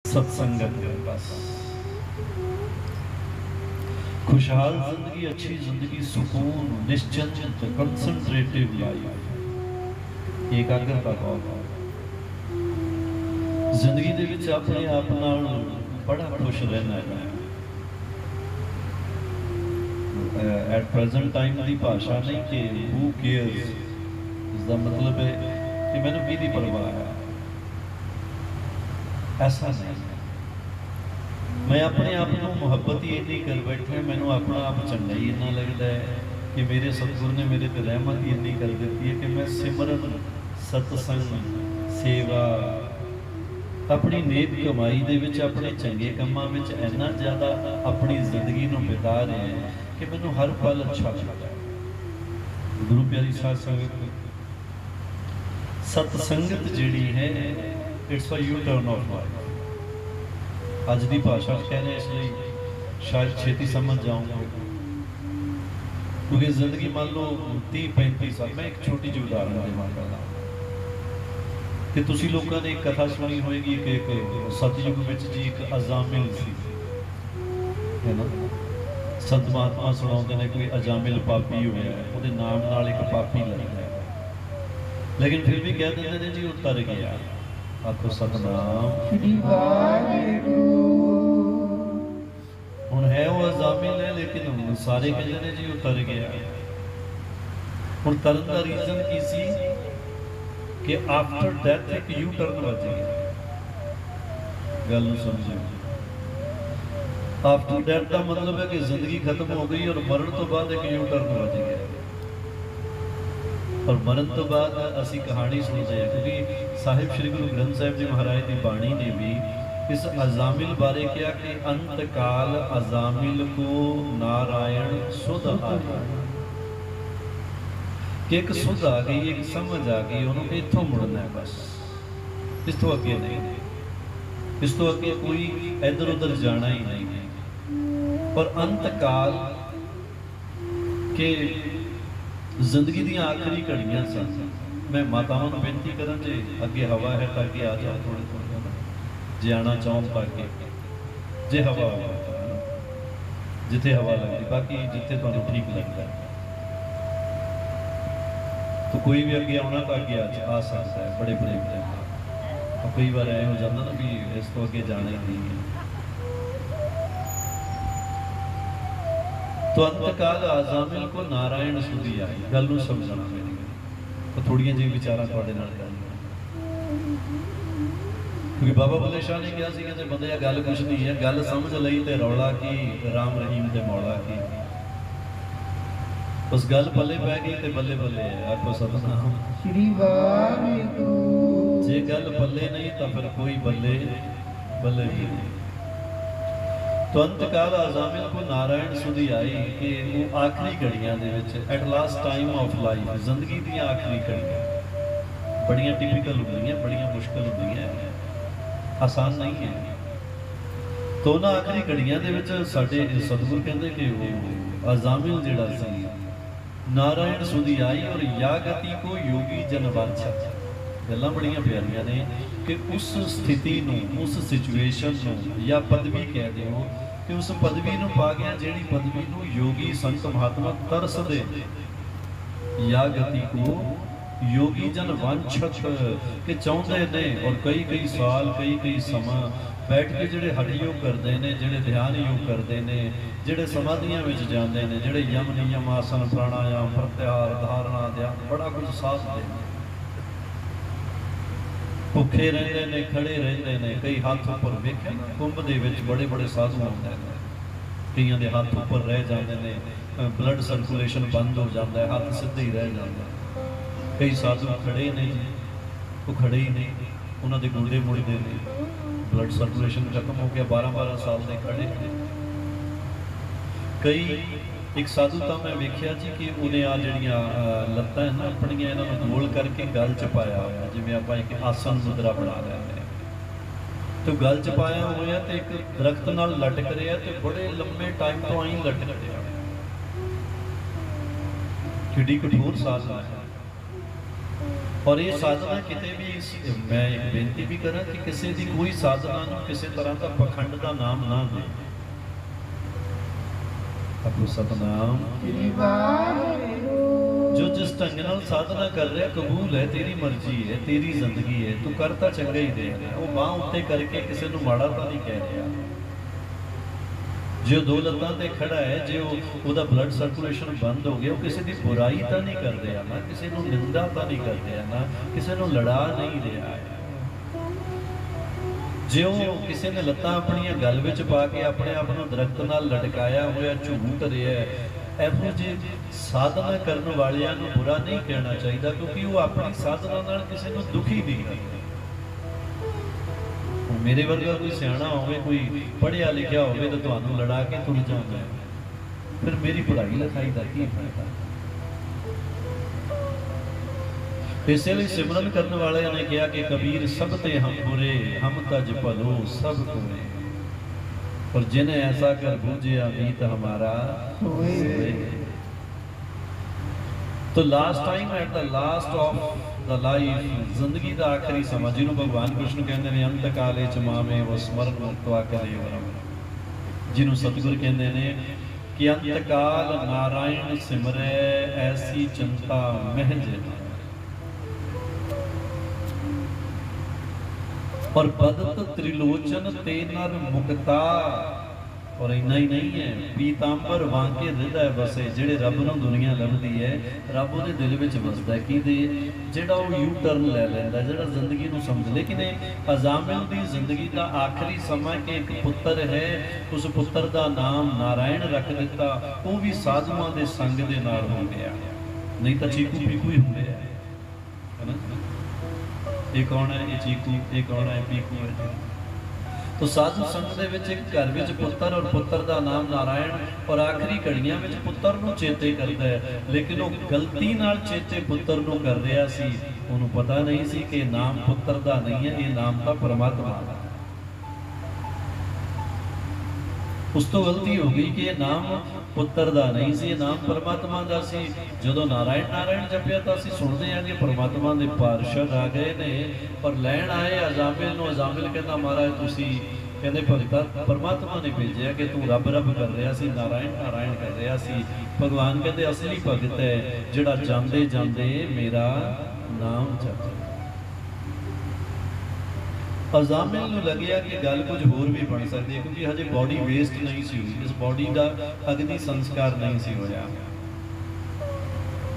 सत्संगत है बस। खुशहाल जिंदगी, अच्छी जिंदगी, सुकून, निश्चिंत, कंसंट्रेटिव लाइफ, एकाग्रता बहुत जिंदगी दे विच अपने आप नाल बड़ा खुश रहना है। एट प्रेजेंट टाइम की भाषा नहीं कि हू केयर्स, इसका मतलब है कि मैंने की दी परवाह है, ऐसा नहीं। मैं अपने आप को मुहब्बत ही इन्नी कर बैठा, मैनू अपना आप चंगा ही इन्ना लगता है कि मेरे सतगुरु ने मेरे ते रहमत ही इन्नी कर दी है कि मैं सिमरन, सतसंग, सेवा, अपनी नेक कमाई दे विच, अपने चंगे कामां विच इन्ना ज़्यादा अपनी जिंदगी नूं बिता रहे हैं कि मैनू हर पल अच्छा लगता है। गुरु प्यारी साध संगत, सतसंगत जिहड़ी है it's a U turn of life. अज की भाषा कह रहे इसलिए शायद छेती समझ जाऊंगा, क्योंकि जिंदगी मान लो 30-35 साल। मैं एक छोटी जी उदाहरण देवां पहला कि तुसी लोगों ने एक कथा सुनी होगी कि एक सतयुग में जी एक अजामिल सी, है ना। संत महात्मा सुनाते हैं कोई अजामिल पापी होया है, उसके नाम नाल एक पापी लगता है, लेकिन फिर भी कह देते हैं जी उतर गया। आखो सतनाम श्री वाहिगुरू। हुण है वो अजामिल है, लेकिन सारे कहते हैं जी उतर गया। हुण तरन का रीजन की सी कि आफ्टर डेथ एक यू टर्न वजे। गल समझो, आफ्टर डेथ का मतलब है कि जिंदगी खत्म हो गई और मरण तो बाद एक यू टर्न वज गया। और मरण तो बाद असी कहानी सुनते हैं, क्योंकि साहिब श्री गुरु ग्रंथ साहिब जी महाराज की बाणी ने भी इस अजामिल बारे किया कि अंत काल अजामिल को नारायण सुध आ गई, कि एक सुध आ गई, एक समझ आ गई उन्होंने इत्थों मुड़ना है बस, इस तो अगे नहीं, इस तो अगे कोई इधर उधर जाना ही नहीं। और अंत काल के जिंदगी दी आखिरी घड़ियां सन। मैं मातावां नूं बेनती करा, जे अगे हवा है तो अगे आ जाओ थोड़े थोड़े, जे आना चाहो तो अगे, जे हवा हो जिथे हवा लगती, बाकी जिथे तुहानूं ठीक लगता है तो कोई भी अगे आना तो अगे आ सकता है। बड़े बड़े तो कई बार ऐ हो जाता ना भी इस तो अगे जाना ही नहीं है। तो अंतकाल अजामिल को नारायण सुधी आई। गल नूं समझना मेरी, तो थोड़ियां जी विचारां तुहाडे नाल करनियां, क्योंकि बाबा बुल्ले शाह ने कहा कि बंदे गल कुछ नहीं है, गल समझ लई ते रौला की, राम रहीम ते मौला की। उस गल पल्ले पै गई ते बल्ले बल्ले है। आखो सतनाम श्री वाहिगुरू। जे गल पल्ले नहीं तो फिर कोई बल्ले बल्ले भी नहीं। तो अंतकाल अजामिल को नारायण सुधी आई कि वो आखिरी घड़ियां दे विच, at last time of life, जिंदगी दी आखिरी घड़ियां बड़ियां टिपिकल होंदियां, बड़ियां मुश्किल होंदियां, आसान नहीं है। तो उन्हां आखिरी घड़ियां दे विच साडे सतगुरु कहंदे कि वो अजामिल जिहड़ा सी नारायण सुधी आई और या गति को योगी जन वांछा। गल्लां बड़ियां प्यारियां ने कि उस स्थिति नूं, उस सिचुएशन नूं या पदवी कह दिओ कि उस पदवी नूं पा गया जिहड़ी पदवी नूं योगी संत महात्मा तरसदे। या गति को योगी जन वांछत कि चाहुंदे ने, और कई कई साल कई कई समा बैठ के जिहड़े हठ योग करते हैं, जिहड़े ध्यान योग करते हैं, जिहड़े समाधियां विच जाते हैं, जिहड़े यम नियम आसन प्राणायाम प्रत्याहार धारणा ध्यान बड़ा कुछ साधते हैं, भुखे रहते हैं, खड़े रहते हैं, कई हाथ उपर वेखे कुंभ दे विच बड़े बड़े साधु होंदे ने, कईयां दे हाथ उपर रह जाते हैं, ब्लड सर्कुलेशन बंद हो जाता है, हाथ सीधे ही रह जाते हैं। कई साधु खड़े ने जी, वो खड़े ही नहीं, उन्होंने दे गोडे मुड़ते हैं, ब्लड सर्कुलेशन खत्म हो गया, 12-12 साल से खड़े ने। कई एक साधु तो मैं वेख्या जी कि उन्हें आ जड़ियाँ लत्तां है ना अपनियां, इन्होंने गोल करके गल च पाया होया, जिवें आपां एक आसन मुद्रा बना रहे हैं, तो गल च पाया होया तो एक दरख्त नाल लटक रहा, तो बड़े लंबे टाइम तो आई लटक रहा। किड्डी कठोर साधना है। और ये साधना किते भी मैं एक बेनती भी करा कि किसी की कोई साधना ना किसी तरह का पखंड का नाम ना दे। आपको सतनाम। जो जिस ढंग नाल साधना कर रहा कबूल है, तेरी मर्जी है, तेरी जिंदगी है, तू करता चंगा ही दे रहा। वो बांह उत्ते करके किसी को माड़ा तो नहीं कह रहा। जो दो लत्तां ते खड़ा है, जो उसका ब्लड सर्कुलेशन बंद हो गया, वो किसी की बुराई तो नहीं कर रहा ना, किसी को निंदा तो नहीं कर रहा ना, किसी को लड़ा नहीं रहा है। जो किसी ने लत्तां अपनी गल विच पा के अपने आप को दरख्त नाल लटकाया हुआ झूठ रहा है, इहो जिहे साधना करने वालियां नूं बुरा नहीं कहना चाहिए, क्योंकि वो अपनी साधना नाल किसी को दुखी नहीं करते। मेरे वर्गा कोई सियाणा होवे, कोई पढ़िया लिखिया होवे तो तुहानूं लड़ा के तुर जाऊंगा, फिर मेरी पढ़ाई लिखाई का की फायदा। इसलिए सिमरन करने वाले ने कहा कि कबीर सब ते हम बुरे, हम तज भलो सब कोए, और जिन्हें ऐसा कर बूझे अमीत हमारा होए। तो last time at the last of the life, जिंदगी का आखिरी समा, जिन्हों भगवान कृष्ण कहते हैं अंत काले चमावे वो स्मरण मुक्तवा करे, जिन्हों सतगुर कहते हैं कि अंत काल नारायण सिमरै ऐसी चिंता महज, और बदत त्रिलोचन ते नर मुक्ता। और इन्ना ही नहीं है, पीतांबर वांके हृदय बसे, जेड़े रब नूं दुनिया लभदी है, रब उहदे दिल विच वसदा है। कि जेड़ा वो यू टर्न ले लैंदा, जेड़ा जिंदगी नूं समझ। लेकिन अजामिल दी जिंदगी का आखिरी समा कि एक पुत्र है, उस पुत्र का नाम नारायण रख दिता, वो भी साधुआं दे संग दे नाल हो गया, नहीं तो चीकू पीकू ही होंदे है ना। ये कौन है, ये चीकू, ये कौन है, पीकू है। तो साधु संत दे विच एक घर विच पुत्र, और पुत्र का नाम नारायण, और आखिरी घड़ियां विच पुत्र नूं चेते करदा है, लेकिन वो गलती नाल चेते पुत्र नूं कर रहा सी। उहनूं पता नहीं सी कि नाम पुत्र का नहीं है, ये नाम तो परमात्मा दा। उस तो गलती हो गई कि ये नाम पुत्र का नहीं सी, नाम परमात्मा का सी। जदों नारायण नारायण जपिया तो असीं सुनते हैं कि परमात्मा के पार्षद आ गए ने और लैण आए अजामिल नूं। अजामिल कहता महाराज तुसीं, कहते भगता परमात्मा ने भेजिया कि तू रब रब कर रहा सी, नारायण नारायण कर रहा सी। भगवान कहते असली भगत है जिहड़ा जांदे जांदे मेरा नाम जपे। अजामिल नूं लग्या कि गल कुछ होर भी बन सकती है, क्योंकि हजे बॉडी वेस्ट नहीं सी हुई, इस बॉडी का अग्नि संस्कार नहीं सी होया।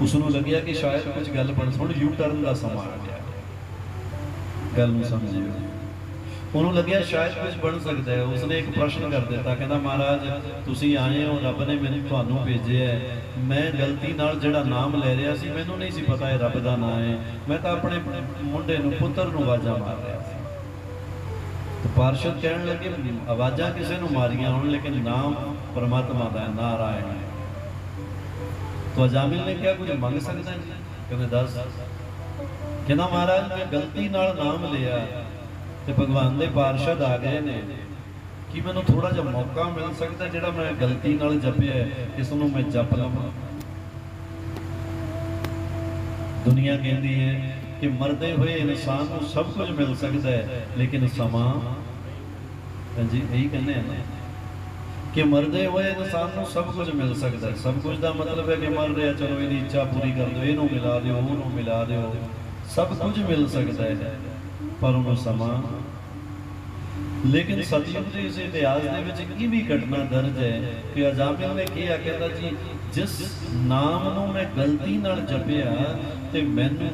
उसनूं लग्या कि शायद कुछ गल बन, हुण यू टर्न का समा आ गया, गल नूं समझिओ। उन्होंने लग्या शायद कुछ बन सकता है। उसने एक प्रश्न कर दिता, कहता महाराज तुसीं आए हो, रब ने मैनूं तुहानूं भेजिआ है, मैं गलती नाल जिहड़ा नाम ले रहा सी, मैनूं नहीं सी पता है रब दा नाम है, मैं तो अपने मुंडे नूं पुत्र नूं आवाज़ां मार रहा सी। तो पार्षद कहने लगे आवाज़ां किसी नूं मारियां होण, लेकिन नाम परमात्मा दा है, नारायण है। तो अजामिल ने क्या कुछ मंग सकदा है? कहंदे दस। कहंदा महाराज मैं गलती नाल नाम लिया ते भगवान दे पार्षद आ गए ने, कि मैनूं थोड़ा जिहा मौका मिल सकदा जिहड़ा मैं गलती नाल जपिया है, इस नूं मैं जप लवां। दुनिया कहती है कि मरदे हुए इंसान को सब कुछ मिल सकता है, लेकिन समा जी यही कहते हैं ना कि मरदे हुए इंसान को सब कुछ मिल सकता है। सब कुछ का मतलब है कि मर रहा चलो इहदी इच्छा पूरी कर दो, इहनूं मिला दो, उहनूं मिला दो, सब कुछ मिल सकता है पर उन्होंने समा। लेकिन सतयुग के इस इतिहास के भी घटना दर्ज है कि अजामिल ने कहा, कहता जी जिस नाम नूं मैं गलती नाल जपिया ते मैनूं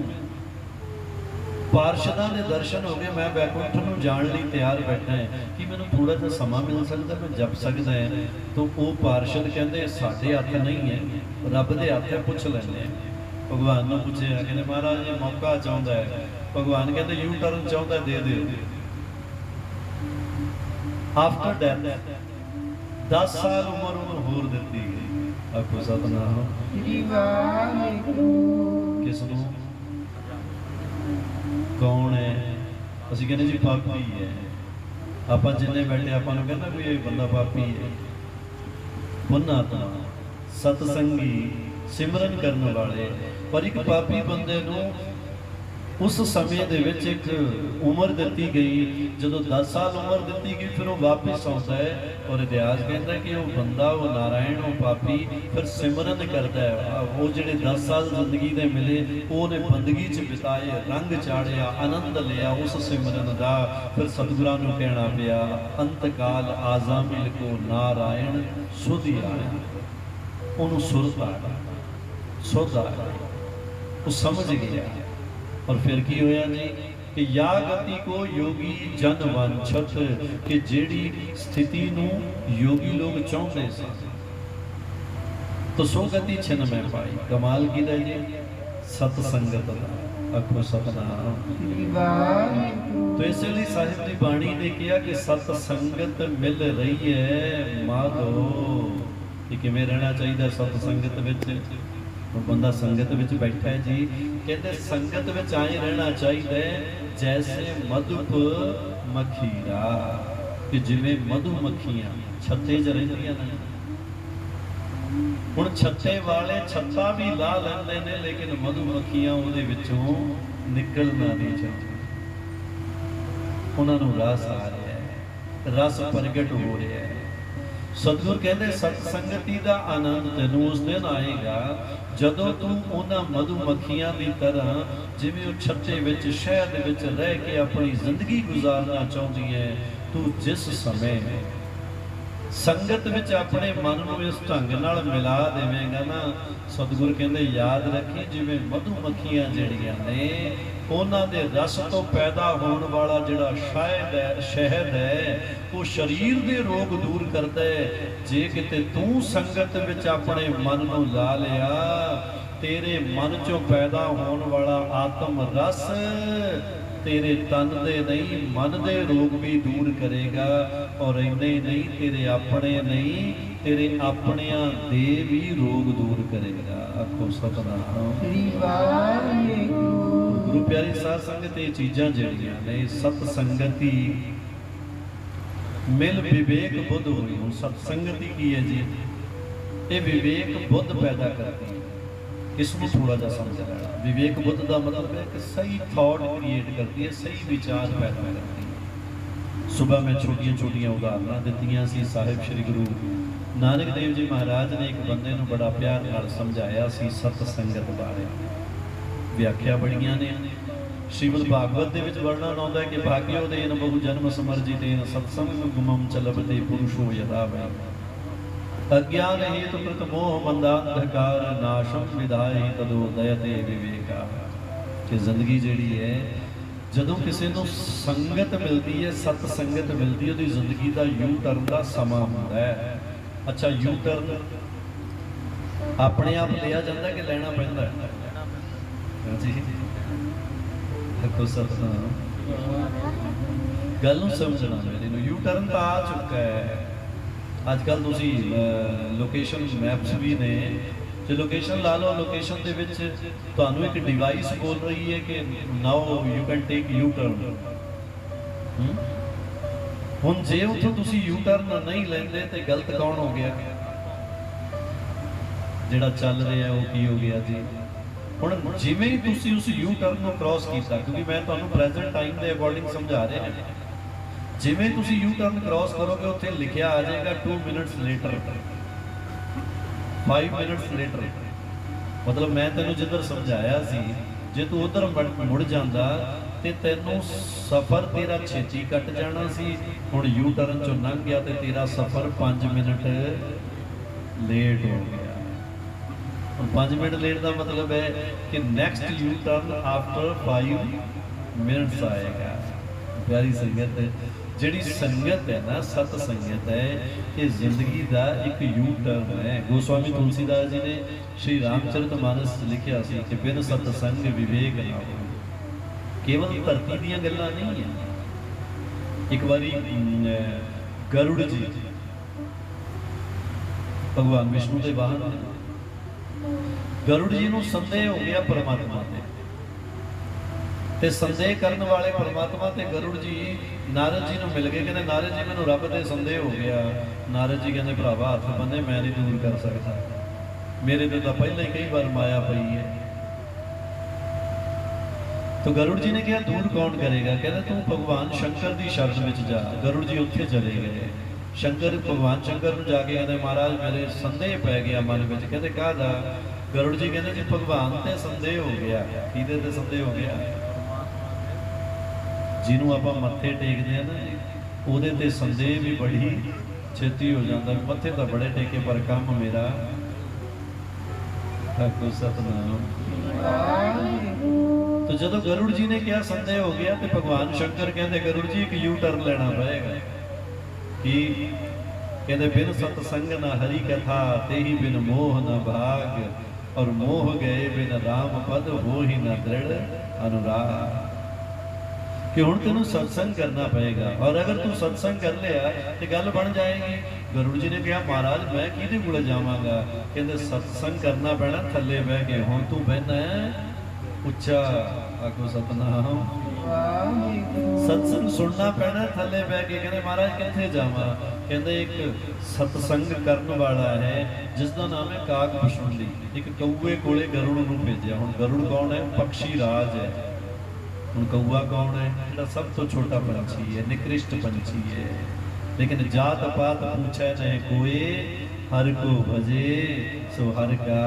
पार्षदां दे दर्शन हो गए, मैं वैकुंठ नूं जाण लई तैयार बैठा है, कि मैनूं थोड़ा जिहा समा मिल सकदा, मैं जप सकदा है। तो वो पार्षद कहते साडे हत्थ नहीं है, रब दे हत्थ है, पुछ लैंदे आ। भगवान नूं पुछिआ, कहंदे महाराज ये मौका चाहुंदा है। भगवान कहते यू टर्न चाहुंदा दे दिओ। आफ्टर डेथ 10 साल उम्र उन्होंने होर दिती गई। आखो सतनाम। किसनूं? कौन है? असीं कहने जी पापी है। आपां जिन्ने बैठे आपां नूं कहना कोई बंदा पापी है। पुन्नात्मा सतसंगी सिमरन करने वाले, पर एक पापी बंदे नूं उस समय दे विच एक उम्र दिती गई, जदों 10 साल उम्र दिती गई फिर वो वापस आउंदा है। और इतिहास कहता है कि वो बंदा, वो नारायण, वो पापी फिर सिमरन करता है। वो जिहड़े 10 साल जिंदगी दे मिले उहने बंदगी च बिताए, रंग चाढ़िया, आनंद लिया उस सिमरन दा। फिर सतगुरां नूं कहना पिया, अंत काल आजा मिल को नारायण सुध आया। उन्होंने सुरत आ गई, सुध आ गई, वो समझ गया। और फिर की होया जी कि या गति को योगी जन वांछत, कि जेड़ी स्थिति नूं योगी लोग चाहते सन तो सो गति छिन में पाई। कमाल की जी सतसंगत दा, आखो सतनाम। तो इसलिए साहिब की बाणी ने कहा कि सतसंगत मिल रही है माधो, कि किवें रहना चाहिए सतसंगत विच। बंदा संगत विच बैठा है जी, कहते संगत विच आए रहना चाहिए जैसे मधुप मखीरा, कि जिवें मधुमक्खियां छत्ते च रहिंदियां ने। हुण छत्ते वाले छत्ता भी ला लैंदे ने, लेकिन मधुमक्खियां उहदे विचों निकलना नहीं चाहती। उन्हां नूं रस आ रहा है, रस प्रगट हो रहा है। सतगुर कहते सतसंगति का आनंद तेनों उस दिन आएगा जदों तू उन्हां मधुमक्खियां की तरह, जिवें वो छत्ते विच शहद विच रह के अपनी जिंदगी गुजारना चाहती है, तू जिस समय संगत विच अपने मन को इस ढंग नाल मिला देवेगा ना, सतगुर कहते याद रखी जिवें मधुमक्खियां जिहड़ियां ने उन्हां दे रस तो पैदा होने वाला जिहड़ा शहद है वो शरीर दे रोग दूर करता है। जे किते तू संगत विच अपने मन को ला लिया, तेरे मन चों पैदा होने वाला आत्म रस तेरे तन दे नहीं मन दे रोग भी दूर करेगा। और इन्ने नहीं, तेरे अपने नहीं, तेरे अपनियां दे भी रोग दूर करेगा। आखो सतनाम। गुरु प्यारी साध संगत ये चीज़ां जिहड़ियां ने सतसंगति मिल विवेक बुद्ध हुई। हुण सतसंगति की है जी, ये विवेक बुद्ध पैदा करती है। इसमें थोड़ा जा समझ लेना। विवेक बुद्ध का मतलब है कि सही थॉट क्रिएट करती है, सही विचार पैदा करती है। सुबह में छोटिया छोटिया उदाहरण दित्तियां सी। साहिब श्री गुरु नानक देव जी महाराज ने एक बंदे नूं बड़ा प्यार नाल समझाया सी सतसंगत बारे। व्याख्या बड़ियां ने। श्रीमद भागवत दे विच वर्णन आउंदा है कि भाग्यो देन बहु जन्म समर्जितेन सत्संग गुमम चलबते पुरुषो यथा वै। अज्ञान हेतु कृत मोह मंदांधकार नाशम विधाय तदोदयते विवेका। कि जिंदगी जिहड़ी है जदों किसी नूं संगत मिलती है, सतसंगत मिलती है, उहदी जिंदगी का यू टर्न का समा हुंदा है। अच्छा, यू टर्न अपने आप लिया जाता कि लेना पैंदा है जी? देखो सतनाम, गल नूं समझना मेरे नूं। यू टर्न तो आ चुका है। अजकल तुसी लोकेशन मैप्स भी ने, जो लोकेशन ला लो, लोकेशन दे विच तुहानूं एक डिवाइस बोल रही है कि now you can take U turn. हुण जे उत्थों तुसी यू टर्न नहीं लेंदे ते गलत कौन हो गया? जिहड़ा चल रहा है वो की हो गया जी? हुण जिवें ही तुसी उस यू टर्न को क्रॉस कीता, क्योंकि मैं तुहानूं प्रेजेंट टाइम के अकॉर्डिंग समझा रहा है। जिवें तुसी यू टर्न क्रॉस करोगे उत्थे लिखिया आ जाएगा 2 मिनट्स लेटर, 5 मिनट्स लेटर। मतलब मैं तेनों जिधर समझाया सी, जे तू उधर मुड़ जांदा ते तेनों सफ़र तेरा छेती कट जाना सी। हुण यू टर्न चों लंघ गया ते तेरा सफ़र 5 मिनट लेट हो गया। 5 मिनट लेट का मतलब है कि next U turn after 5 minutes आएगा। प्यारी संगत, जिहड़ी संगत है ना, सतसंगत है, ये जिंदगी का एक यू टर्न है। गोस्वामी तुलसीदास जी ने श्री रामचरितमानस लिखिया सी कि बिन सतसंग विवेक ना हो। केवल धरती दीयां गल्लां नहीं है। एक बारी गरुड़ जी भगवान विष्णु के वाहन, गरुड़ जी नूं संदेह हो गया परमात्मा ते संदेह करने वाले परमात्मा ते गरुड़ जी नारद जी नूं मिल गए। कहते नारद जी मैनूं रब ते संदेह हो गया। नारद जी कहते भरावा हथ बन्ने, मैं नहीं दूर कर सकता, मेरे ते तां पहले ही कई बार माया पई है। तो गरुड़ जी ने कहा दूर कौन करेगा? कहते तू भगवान शंकर की शरण में जा। गरुड़ जी उत्थे चले गए। शंकर भगवान शंकर नूं जाके कहते महाराज मेरे संदेह पै गया मन में। कहते काहदा? गरुड़ जी कहते जी भगवान ते संदेह हो गया। किहदे ते संदेह हो गया? जिन्हों आपां मत्थे टेकदे हैं ना उहदे ते संदेह भी बड़ी छेती हो जाता। मत्थे तो बड़े टेके पर काम मेरा ठाकुर सतनाम। तो जदों गरुड़ जी ने क्या संदेह हो गया तो भगवान शंकर कहते गरुड़ जी एक यू टर्न लेना पड़ेगा कि कहते बिन सतसंग न हरि कथा ते ही बिन मोह न भाग और मोह गए बिन राम पद हो ही न दृढ़ अनुराग। कि हुण तेनू सत्संग करना पएगा और अगर तू सत्संग कर लिया तो गल बन जाएगी। गरुड़ जी ने कहा महाराज मैं किहदे कोल जावांगा? कहते सत्संग करना पैना थल्ले बह के। हुण तू बहना है उच्चा आखो सतनाम। सत्संग सुनना पैना थल्ले बह के। कहते महाराज कित्थे जावां? कहते एक सत्संग करन वाला है जिसका नाम है काग पशुंडी। एक कौए कोले गरुड़ नूं भेजिया। हुण गरुड़ कौन है? पक्षी राज है। हुण कौआ कौन है? जिहड़ा सब तो छोटा पंछी है, निकृष्ट पंछी है। लेकिन जात पात पूछे न कोई हर को भजे सो हर का।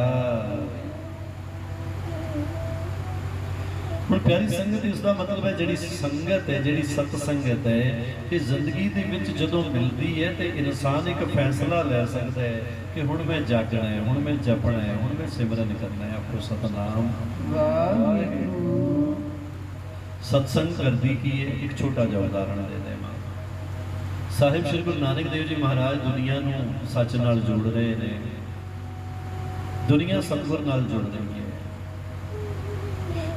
हुण प्यारी संगत इसका मतलब है जिहड़ी संगत है, जिहड़ी सतसंगत है कि जिंदगी दे विच जदों मिलदी है तो इंसान एक फैसला ले सकता है कि हुण मैं जागना है, हुण मैं जपना है, हुण मैं सिमरन करना है। आपको सतनाम वाहिगुरू। सत्संग करदी की है? एक छोटा जिहा उदाहरण दे देवां। साहिब श्री गुरु नानक देव जी महाराज दुनिया नूं सच नाल जोड़ रहे ने। दुनिया सतगुर नाल जुड़ रही है।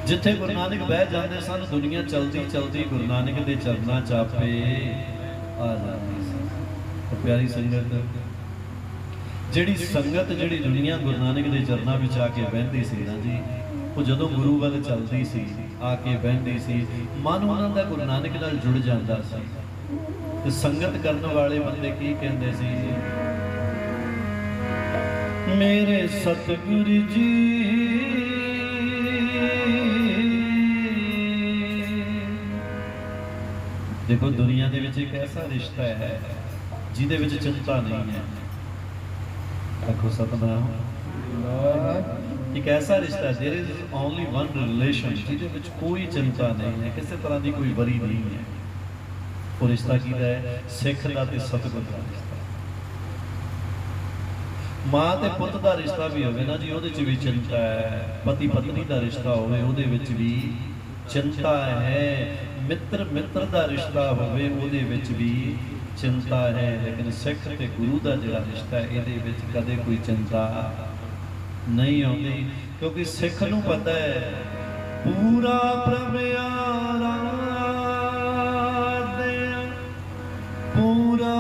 जिथे गुरु नानक बह जाते सन दुनिया चलती चलती गुरु नानक के चरणों च आपे आ जाती सी। तो प्यारी संगत जिहड़ी संगत जिहड़ी दुनिया गुरु नानक के चरणों में आके बहती सी ना जी, वो जदों गुरु वाल चलती सी आके बहती सी मन उन्हों का गुरु नानक नाल जुड़ जाता सी। ते संगत करने वाले बंदे की कहते सी? मेरे सतगुरु जी देखो दुनिया दे विच एक ऐसा रिश्ता है जिहदे विच चिंता नहीं है। देखो सतनाम एक ऐसा रिश्ता है, there is only one relation जिहदे विच कोई चिंता नहीं है, किसी तरह की कोई वरी नहीं है। वो रिश्ता किहदा है? सिख दा ते सतगुर दा रिश्ता। मां ते पुत दा रिश्ता भी होवे ना जी, ਉਹਦੇ ਚ भी चिंता है। पति पत्नी दा रिश्ता होवे ਉਹਦੇ ਵਿੱਚ भी चिंता है। मित्र मित्र दा रिश्ता होवे ਉਹਦੇ ਵਿੱਚ भी चिंता है। लेकिन सिख ते गुरु दा जिहड़ा रिश्ता है ਇਹਦੇ ਵਿੱਚ कदे कोई चिंता नहीं आती, क्योंकि सिख नूं पता है पूरा प्रभ आराध्य पूरा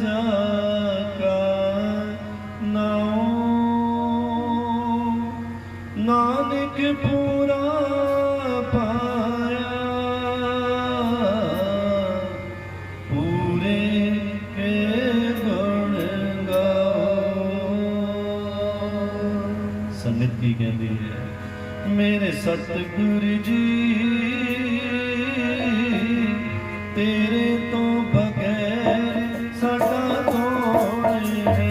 जाका नाम नानक पूरा पाया पूरे के गुण गाओ। संगत की कहती है मेरे सतगुरु जी तेरे तो बगैर साडा कौन है।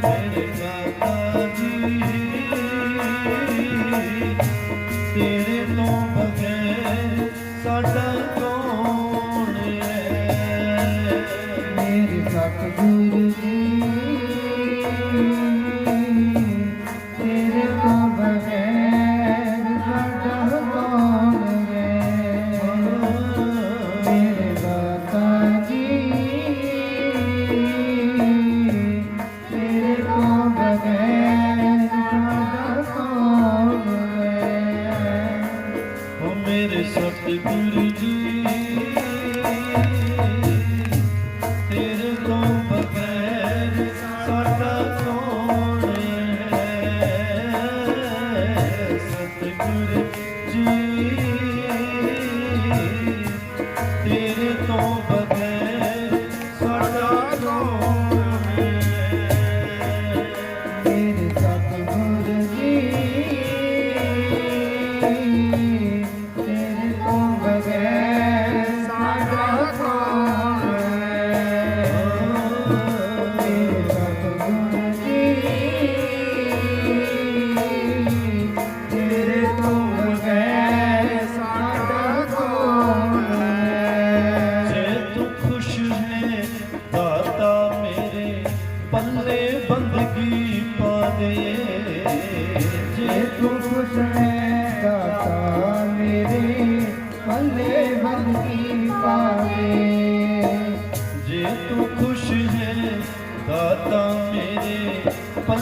मेरे दाता जी तेरे तो बगैर साडा कौन है। मेरे सतगुरु जी तेरे तो बगैर साडा कौन है। मेरे दाता जी तेरे तो बगैर साडा कौन है। ओ मेरे सतगुरु जी तेरे तो बगैर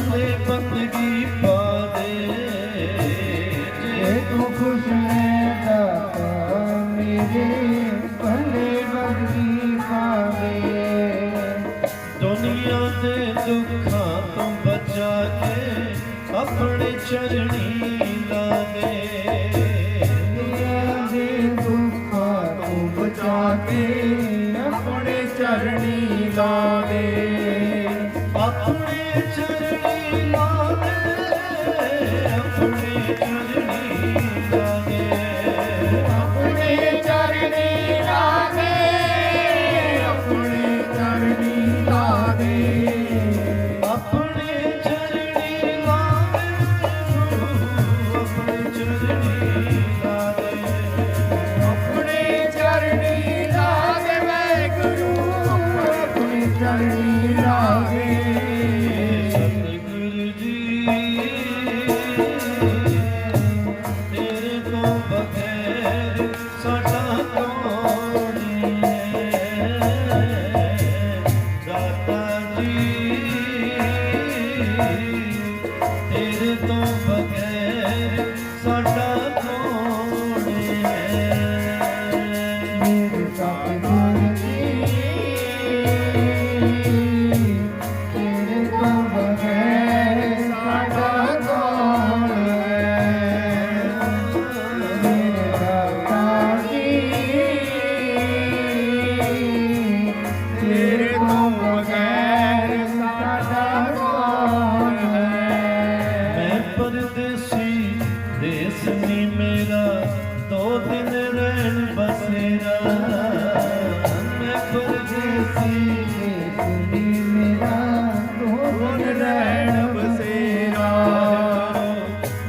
पल्ले बंदगी पा दे जे तू खुश है दाता मेरे भले बंदी पावे दुनिया दे दुखां तो बचा के अपने चरणी ला दे दुनिया दे दुखां को बचा के अपने चरणी ला दे अपने चरणी ला दे अपने चरणी ला दे अपने चरणी ला दे अपने चरणी ला दे अपने चरणी ला दे अपने चरणी ला दे अपने चरणी ला दे वाहिगुरू अपने चरणी ला दे सतगुरु जी तेरे तो बगैर साडा कौन है दाता जी तेरे तो बगैर साडा कौन है मेरे सतगुर जी तेरे तो बगैर साडा कौन है मेरे दाता जी तेरे तो बगैर साडा कौन है मैं परदेसी देश नी मेरा दो दिन रहन बसेरा मैं परदेसी सुनी मेरा रोन रहन बसेरा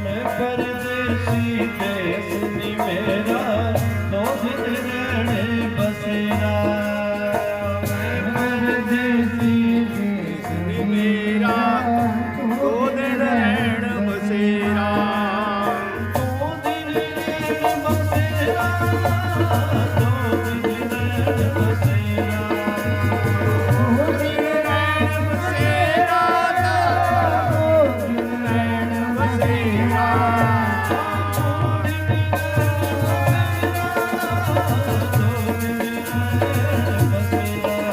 मैं परदेसी देश नी मेरा दो दिन रहन बसेरा परदेसी देश मेरा दो दिन रहन बसेरा दो दिन रहन बसेरा दो दिन रहन बसेरा दो दिन रहन बसेरा दो दिन रहन बसेरा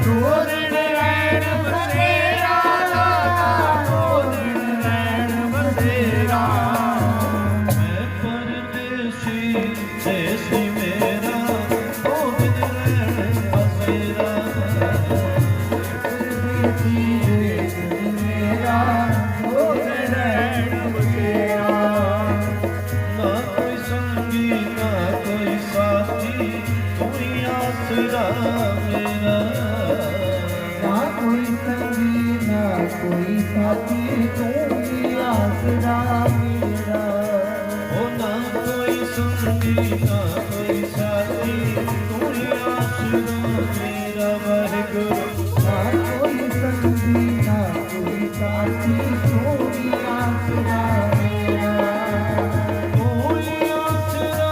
दो दिन रहन बसेरा दो दिन रहन बसेरा मैं परदेसी देश मेरा दो दिन रहन बसेरा परदेसी देश मेरा दो दिन रहन बसेरा ना कोई संगी ना कोई साथी तू ही आसरा मेरा ना कोई संगी ना कोई साथी तू ही आसरा मेरा ओ ना कोई संगी ना कोई साथी तू ही आसरा मेरा वाहिगुरू ना कोई संगी ना कोई साथी तू ही आसरा मेरा तू ही आसरा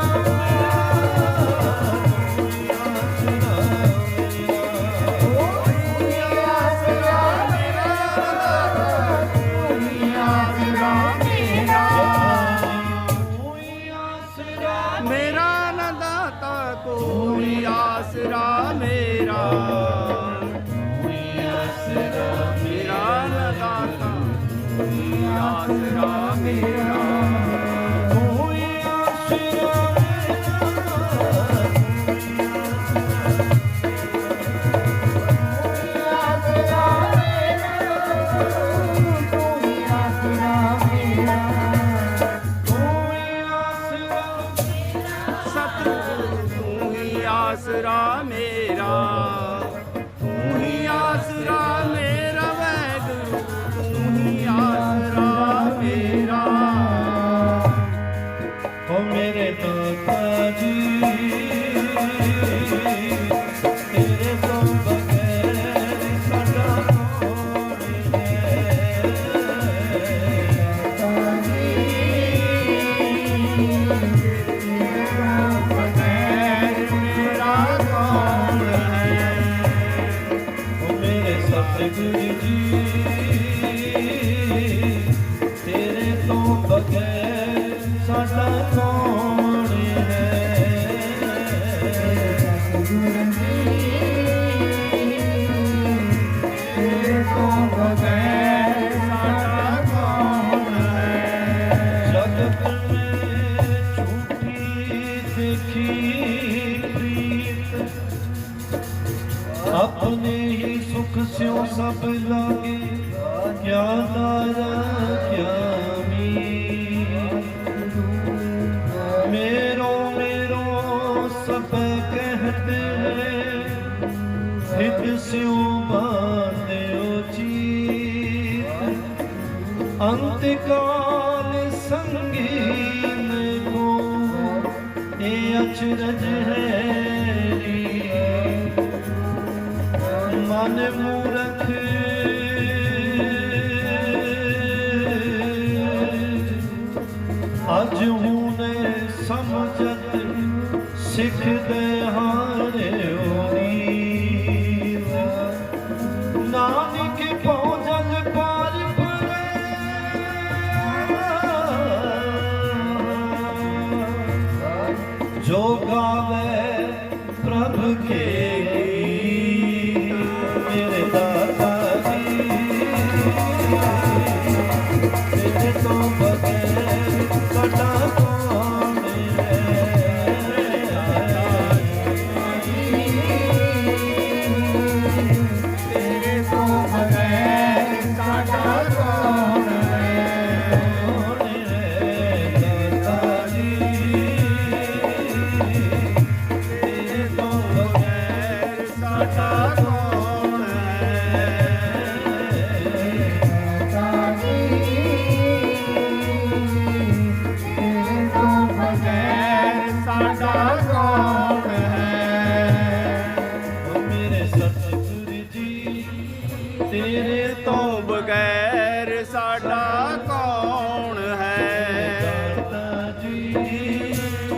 मेरा न दाता कोई आसरा मेरा मेरा न दाता कोई आसरा मेरा आसरा मेरा तू ही आसरा मेरा वाहिगुरू तू ही आसरा मेरा ओ मेरे दाता जी तेरे तो बगैर साडा कौन है ओ मेरे सतगुरु जी अपने ही सुख स्यों सब लागे, क्या दारा क्या मीर। मेरो मेरो सब कहते हैं, हित स्यों बांध्यो चीत। अंतकाल संगीन को ये अचरज है, मन मूरख अज हूने समझत, सिख दे हारे नीर। नानक पहुँचल पार परे, जो गावे प्रभु के मेरे दाता जी। तेरे तो बगैर साडा कौन है, तेरे तो बगैर साडा कौन है। दाता जी। तेरे तो बगैर साडा कौन है। तेरे तो बगैर साडा कौन है। ओ मेरे सतगुर जी, तेरे तो बगैर साडा कौन है। दाता जी,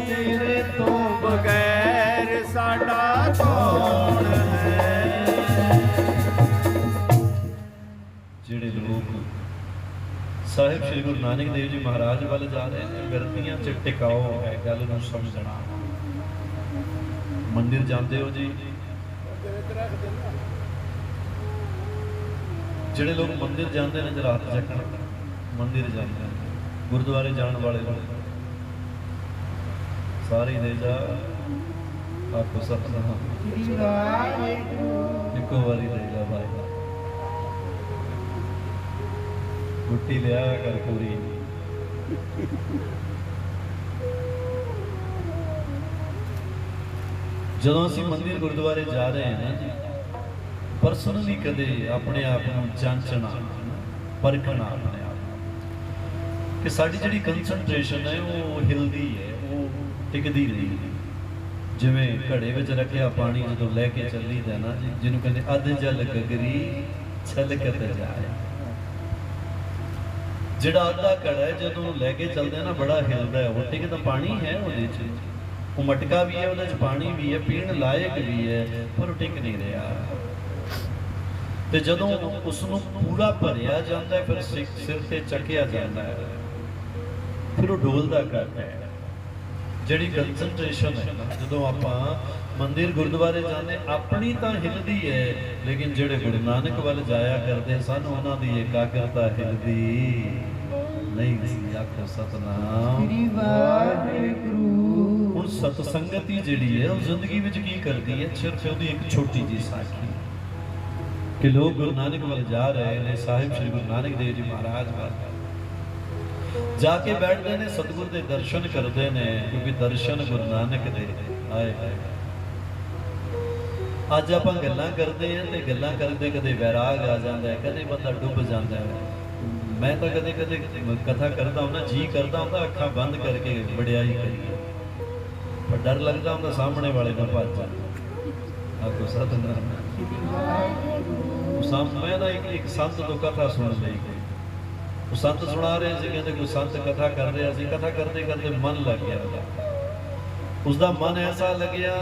तेरे तो बगैर साडा कौन है। ਜਿਹੜੇ ਲੋਕ ਸਾਹਿਬ ਸ੍ਰੀ ਗੁਰੂ ਨਾਨਕ ਦੇਵ ਜੀ ਮਹਾਰਾਜ ਵੱਲ ਜਾ ਰਹੇ ਨੇ, ਵਿਰਤੀਆਂ 'ਚ ਟਿਕਾਓ ਹੈ ਗੱਲ ਨੂੰ ਸਮਝਣਾ। ਮੰਦਿਰ ਜਾਂਦੇ ਹੋ ਜੀ, ਜਿਹੜੇ ਲੋਕ ਮੰਦਿਰ ਜਾਂਦੇ ਨੇ ਜਰਾ ਹੱਥ ਚੱਕਣ। ਮੰਦਿਰ ਜਾਂਦੇ ਨੇ, ਗੁਰਦੁਆਰੇ ਜਾਣ ਵਾਲੇ ਲੋਕ ਸਾਰੇ ਹੀ ਦੇ ਜਾ ਆਖੋ ਸਤਿਨਾਮ। ਸ੍ਰੀ ਵਾਹਿਗੁਰੂ। ਇੱਕੋ ਵਾਰੀ ਦੇ ਜਾ ਭਾਈ, ਗੁੱਟੀ ਲਿਆ ਕਰ ਪੂਰੀ। ਜਦੋਂ ਅਸੀਂ ਮੰਦਿਰ ਗੁਰਦੁਆਰੇ ਜਾ ਰਹੇ ਹਾਂ ਨਾ ਜੀ, ਪਰਸਨਲੀ ਕਦੇ ਆਪਣੇ ਆਪ ਨੂੰ ਜਾਂਚਣਾ, ਪਰਖਣਾ ਆਪਣੇ ਆਪ ਕਿ ਸਾਡੀ ਜਿਹੜੀ ਕੰਸੈਂਟਰੇਸ਼ਨ ਹੈ ਉਹ ਹਿਲਦੀ ਹੈ, ਉਹ ਟਿਕਦੀ ਨਹੀਂ। ਜਿਵੇਂ ਘੜੇ ਵਿੱਚ ਰੱਖਿਆ ਪਾਣੀ ਜਦੋਂ ਲੈ ਕੇ ਚੱਲੀਦਾ ਨਾ ਜੀ, ਜਿਹਨੂੰ ਕਹਿੰਦੇ ਅੱਧ ਜਲ ਗਗਰੀ ਛਲਕਤ ਜਾਏ। ਜਿਹੜਾ ਅੱਧਾ ਘੜਾ ਹੈ ਜਦੋਂ ਲੈ ਕੇ ਚੱਲਦੇ ਨਾ ਬੜਾ ਹਿਲਦਾ ਹੈ, ਉਹ ਟਿਕਦਾ ਪਾਣੀ ਹੈ ਉਹਦੇ 'ਚ, ਉਹ ਮਟਕਾ ਵੀ ਹੈ, ਉਹਦੇ 'ਚ ਪਾਣੀ ਵੀ ਹੈ, ਪੀਣ ਲਾਇਕ ਵੀ ਹੈ, ਪਰ ਉਹ ਟਿਕ ਨਹੀਂ ਰਿਹਾ। ਤੇ ਜਦੋਂ ਉਸ ਨੂੰ ਪੂਰਾ ਭਰਿਆ ਜਾਂਦਾ ਹੈ, ਫਿਰ ਸਿਰ ਤੇ ਚੱਕਿਆ ਜਾਂਦਾ ਹੈ, ਫਿਰ ਉਹ ਡੋਲਦਾ ਘਟ ਹੈ। ਜਿਹੜੀ ਕੰਸੈਂਟਰੇਸ਼ਨ ਹੈ ਨਾ, ਜਦੋਂ ਆਪਾਂ ਮੰਦਿਰ ਗੁਰਦੁਆਰੇ ਜਾਂਦੇ, ਆਪਣੀ ਤਾਂ ਹਿਲਦੀ ਹੈ, ਲੇਕਿਨ ਜਿਹੜੇ ਗੁਰੂ ਨਾਨਕ ਵੱਲ ਜਾਇਆ ਕਰਦੇ ਸਨ, ਉਹਨਾਂ ਦੀ ਇਕਾਗਰਤਾ ਹਿਲਦੀ ਨਹੀਂ ਸੀ। ਆਖੋ ਸਤਿਨਾਮ। ਸ੍ਰੀ ਵਾਹਿਗੁਰੂ। ਹੁਣ ਸਤਸੰਗਤੀ ਜਿਹੜੀ ਹੈ ਉਹ ਜ਼ਿੰਦਗੀ ਵਿੱਚ ਕੀ ਕਰਦੀ ਹੈ? ਸਿਰਫ ਉਹਦੀ ਇੱਕ ਛੋਟੀ ਜਿਹੀ ਸਾਖੀ ਕਿ ਲੋਕ ਗੁਰੂ ਨਾਨਕ ਵੱਲ ਜਾ ਰਹੇ ਨੇ, ਸਾਹਿਬ ਸ੍ਰੀ ਗੁਰੂ ਨਾਨਕ ਦੇਵ ਜੀ ਮਹਾਰਾਜ ਵੱਲ ਜਾ ਕੇ ਬੈਠਦੇ ਨੇ, ਸਤਿਗੁਰ ਦੇ ਦਰਸ਼ਨ ਕਰਦੇ ਨੇ, ਕਿਉਂਕਿ ਦਰਸ਼ਨ ਗੁਰੂ ਨਾਨਕ ਦੇ ਆਏ। ਅੱਜ ਆਪਾਂ ਗੱਲਾਂ ਕਰਦੇ ਹਾਂ ਤੇ ਗੱਲਾਂ ਕਰਦੇ ਕਦੇ ਵੈਰਾਗ ਆ ਜਾਂਦਾ ਹੈ, ਕਦੇ ਬੰਦਾ ਡੁੱਬ ਜਾਂਦਾ ਹੈ। ਮੈਂ ਤਾਂ ਕਦੇ ਕਦੇ ਕਥਾ ਕਰਦਾ ਹੁੰਦਾ, ਜੀ ਕਰਦਾ ਹੁੰਦਾ ਅੱਖਾਂ ਬੰਦ ਕਰਕੇ ਵਡਿਆਈ ਕਰੀਏ, ਪਰ ਡਰ ਲੱਗਦਾ ਹੁੰਦਾ ਸਾਹਮਣੇ ਵਾਲੇ ਦਾ ਭੱਜ ਜਾਣਾ। ਆਖੋ ਸਤਿਨਾਮ। ਮੈਂ ਨਾ ਇੱਕ ਸੰਤ ਤੋਂ ਕਥਾ ਸੁਣ ਲਈ, ਉਹ ਸੰਤ ਸੁਣਾ ਰਹੇ ਸੀ, ਕਹਿੰਦੇ ਕੋਈ ਸੰਤ ਕਥਾ ਕਰ ਰਿਹਾ ਸੀ, ਕਥਾ ਕਰਦੇ ਕਰਦੇ ਮਨ ਲੱਗ ਗਿਆ ਉਸਦਾ। ਮਨ ਐਸਾ ਲੱਗਿਆ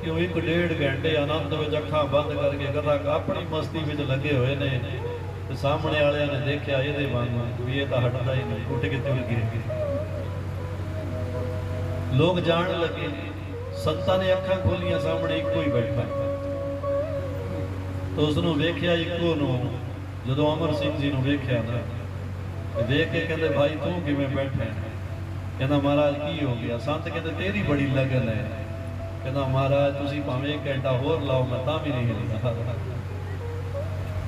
ਕਿ ਉਹ 1-1.5 ਘੰਟੇ ਆਨੰਦ ਵਿੱਚ ਅੱਖਾਂ ਬੰਦ ਕਰਕੇ ਕਥਾ ਆਪਣੀ ਮਸਤੀ ਵਿੱਚ ਲੱਗੇ ਹੋਏ ਨੇ, ਤੇ ਸਾਹਮਣੇ ਵਾਲਿਆਂ ਨੇ ਦੇਖਿਆ ਇਹਦੇ ਵਾਂਗੂ ਵੀ ਇਹ ਤਾਂ ਹਟਦਾ ਹੀ ਨਹੀਂ, ਉੱਠ ਕੇ ਤੁਰ ਗਏ। ਲੋਕ ਜਾਣ ਲੱਗੇ, ਸੰਤਾਂ ਨੇ ਅੱਖਾਂ ਖੋਲੀਆਂ, ਸਾਹਮਣੇ ਇੱਕੋ ਹੀ ਬੈਠਾ। ਤਾਂ ਉਸ ਨੂੰ ਵੇਖਿਆ ਇੱਕੋ ਨੂੰ, ਜਦੋਂ ਅਮਰ ਸਿੰਘ ਜੀ ਨੂੰ ਵੇਖਿਆ ਨਾ, ਦੇਖ ਕੇ ਕਹਿੰਦੇ ਭਾਈ ਤੂੰ ਕਿਵੇਂ ਬੈਠਾ? ਕਹਿੰਦਾ ਮਹਾਰਾਜ ਕੀ ਹੋ ਗਿਆ? ਸੰਤ ਕਹਿੰਦੇ ਤੇਰੀ ਬੜੀ ਲਗਨ ਹੈ। कहना महाराज तुसी भावें 1 घंटा होर लाओ मैं तां भी नहीं हिलदा।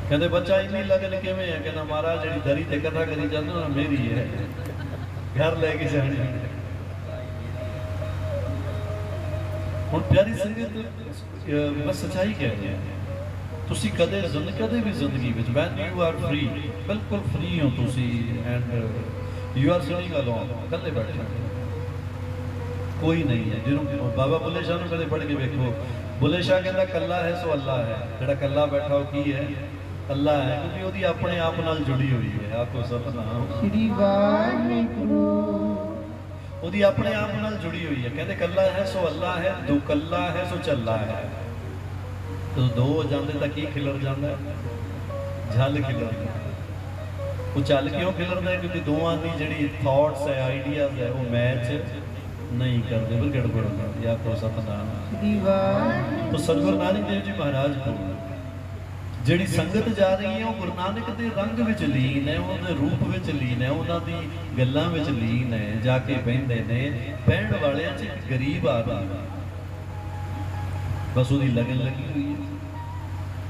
कहते बच्चा इन्नी लगन किवें है? कहना महाराज जिहड़ी दरी ते कथा करी जांदे ना मेरी है, घर लेके जानी। हुण प्यारी संगत मैं सच्चाई कह रहा, तुसी कदे भी जिंदगी विच वैन यू आर फ्री, बिल्कुल फ्री हो तुसी and you are sitting alone, कल्ले बैठे कोई नहीं है। जिन्होंने बाबा बुल्ले शाह कदे पढ़ के देखो, बुल्ले शाह कहता कल्ला है सो अल्लाह है। जिहड़ा कल्ला बैठा हो की है? अल्लाह है, क्योंकि वो अपने आप नाल जुड़ी हुई है। आखो सतनाम श्री वाहिगुरू। वो अपने आप नाल जुड़ी हुई है। कहते कल्ला है सो अल्लाह है, दो कल्ला है सो चल्ला है। तो दो हो जाते तो की खिलर जाता है? झल खिलर। वो चल क्यों खिलरदा है? क्योंकि दोवां दी जिहड़ी थॉट्स है, आइडियाज है, वो मैच नहीं करते, फिर गड़बड़ हो जाती है। आपको सतनाम। तो सतगुरु नानक देव जी महाराज को जिहड़ी संगत जा रही है, वो गुरु नानक के रंग विच लीन है, उन्होंने रूप विच लीन है, उन्हों दी गल्लां विच लीन है। जाके बहिंदे ने, बहण वालियां च एक गरीब आदमी बस उसकी लगन लगी हुई है।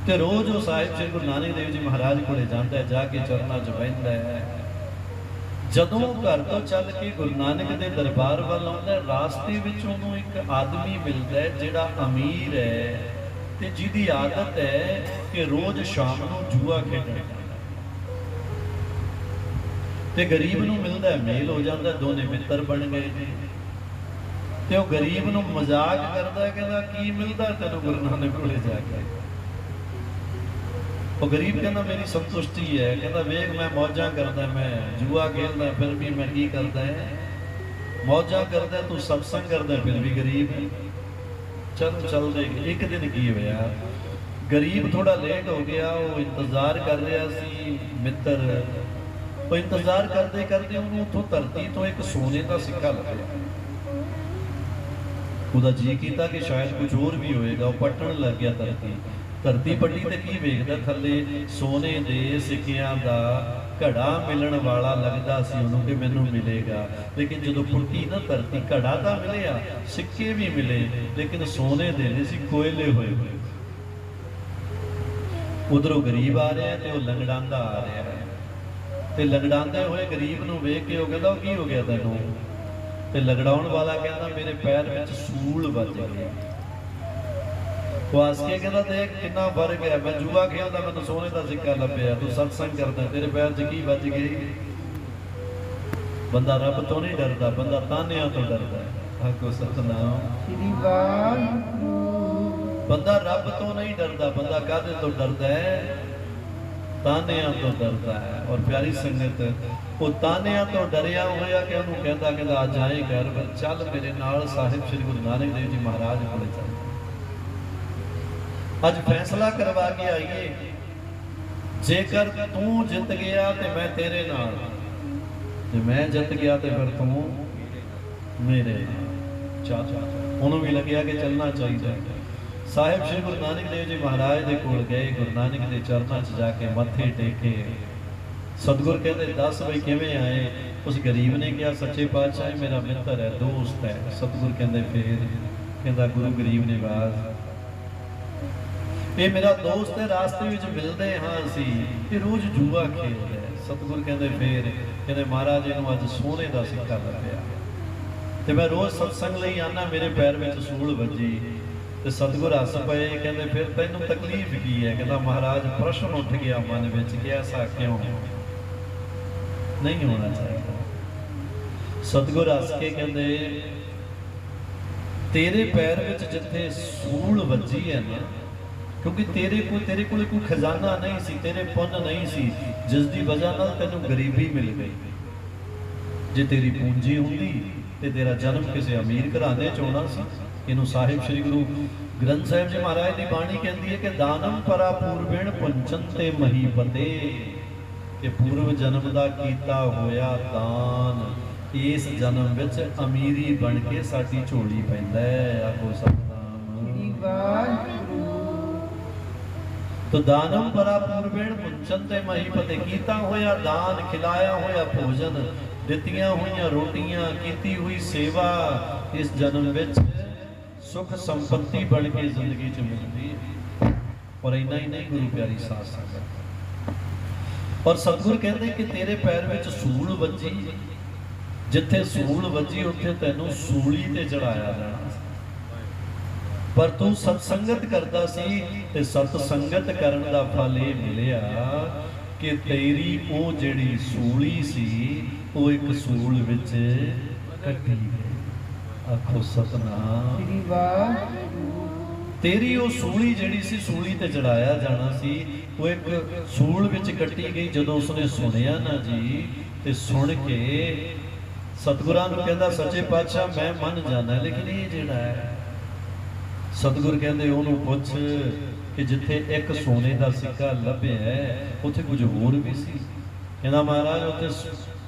तो रोज वो साहिब श्री गुरु नानक देव जी महाराज को जाता है, जाके चरणों च बहिंदा है। जदों घर तो चल के गुरु नानक के दरबार वाल आउंदा है, रास्ते विच उहनूं एक आदमी मिलता है जिहड़ा अमीर है ते जिहदी आदत है कि रोज शाम नूं जुआ खेडण ते गरीब नूं मिलदा है, मेल हो जाता है, दोने मित्र बन गए। ते वो गरीब नूं मजाक करदा है, कहंदा की मिलदा तैनूं गुरु नानक कोले जाके? वो गरीब कहना मेरी संतुष्टि है। कहता वेख मैं मौजा करता, मैं जुआ खेलता, फिर भी मैं की करता है? मौजा करता, तू सत्संग करता, फिर भी गरीब है। चल चल दे। एक दिन की होया, गरीब थोड़ा लेट हो गया, वो इंतजार कर रहा सी मित्र। वो इंतजार करते करते उन्होंने उतों धरती तो एक सोने का सिक्का लभ्या। ਉਹਦਾ जी किया कि शायद कुछ और भी होएगा। वो पट्टन लग गया धरती पट्टी ते की वेखदा थल्ले सोने दे सिक्कियां दा घड़ा मिलण वाला लगदा सी उन्होंने कि मैनूं मिलेगा। लेकिन जदों पुट्टी ना धरती, घड़ा तां मिलिया, सिक्के भी मिले, लेकिन सोने दे नहीं सी, कोयले होए। उधरों गरीब आ रहा है ते वो लंगड़ांदा आ रहा है, ते लंगड़ांदे होए गरीब नूं वेख के वो कहंदा की हो गया तैनूं? ते लगड़ाउण वाला कहता मेरे पैर में सूल बज गया। वो हस के कहता देख कितना फर्क है, मैं जुआ खेलता मैं सोने का सिक्का लभ्या, तू सत्संग करता तेरे पैर च की बज गई? बंदा रब तो नहीं डरता, बंदा तानिया तो डरता है। आखो सतनाम। बंदा रब तो नहीं डरता, बंदा कादे तो डरता है? तानिया तो डरता है। और प्यारी संगत वो तानिया तो डरिया होया कि उन्होंने कहता कहता आज आए घर पर चल मेरे नाल साहिब श्री गुरु नानक देव जी महाराज को चल, अज फैसला करवा के आइए, जेकर तू जित गया तो मैं तेरे नाल, जे मैं जित गया तो फिर तू मेरे नाल। उन्होंने भी लग्या कि चलना चाहिए। साहिब श्री गुरु नानक देव जी महाराज के कोल गए, गुरु नानक के चरणों च जाके मत्थे टेके। सतगुर कहते दस बई किवें आए? उस गरीब ने कहा सच्चे पातशाह मेरा मित्र है, दोस्त है। सतगुर कहते फिर कहता गुरु गरीब निवाज ये मेरा दोस्त है, रास्ते में मिलते हाँ असी, ये रोज जुआ खेलते हैं। सतगुर कहते फिर कहते महाराज इन्हूं अज सोने का सिक्का लभ्या ते मैं रोज सत्संग लई आना, मेरे पैर में सूल वजी। तो सतगुर हस पे कहते फिर तैनूं तकलीफ की है? कहता महाराज प्रश्न उठ गया मन में कि ऐसा क्यों नहीं होना चाहिए। सतगुर हस के कहते तेरे पैर में जिथे सूल वजी है ना, क्योंकि तेरे को कोई खजाना नहीं सी, तेरे पुन नहीं सी, जिसकी वजह नाल तैनूं गरीबी मिल गई। जे तेरी पूंजी होंदी ते तेरा जन्म किसी अमीर घराने च होना सी। इनू साहिब श्री गुरु ग्रंथ साहिब जी महाराज की बाणी कहती है कि दानम परा पूर्वेण पुंचन ते महीपते, कि पूर्व जन्म का कीता होया दान इस जन्म विच अमीरी बन के साडी झोली पैंदा है। आखो सतनाम। तो दानम परा पूर्वेण पुंचन ते महीपते, कीता होया दान, खिलाया होया भोजन, दित्तियां हुई रोटियां, कीती हुई सेवा इस जन्म विच ਸੁਖ ਸੰਪत्ति बन के जिंदगी च मिलती है। और इन्ना ही नहीं गुरु प्यारी साध संगत। और सतगुर कहते कि तेरे पैर में सूल वजी, जिथे सूल वजी उत्थे तैनू सूली ते चढ़ाया जाना। पर तू सत्संगत करता सी ते सत्संगत करन दा फल ये मिलिया कि तेरी वो जिहड़ी सूली सी वो एक सूल विच कटी गई। आखो सतनाम। तेरी वो सूली जिहड़ी सी सूली ते चढ़ाया जाना सी वो एक सूल विच कटी गई। जदों उसने सुनिया ना जी ते सुन के सतगुरां नूं कहंदा सच्चे पातशाह मैं मन जाना, लेकिन ये जिहड़ा है सतगुर कहंदे ओनूं पुੱਛ कि जिथे एक सोने का सिक्का लभ्या है उत्थे कुछ होर भी सी। कहंदा महाराज उत्थे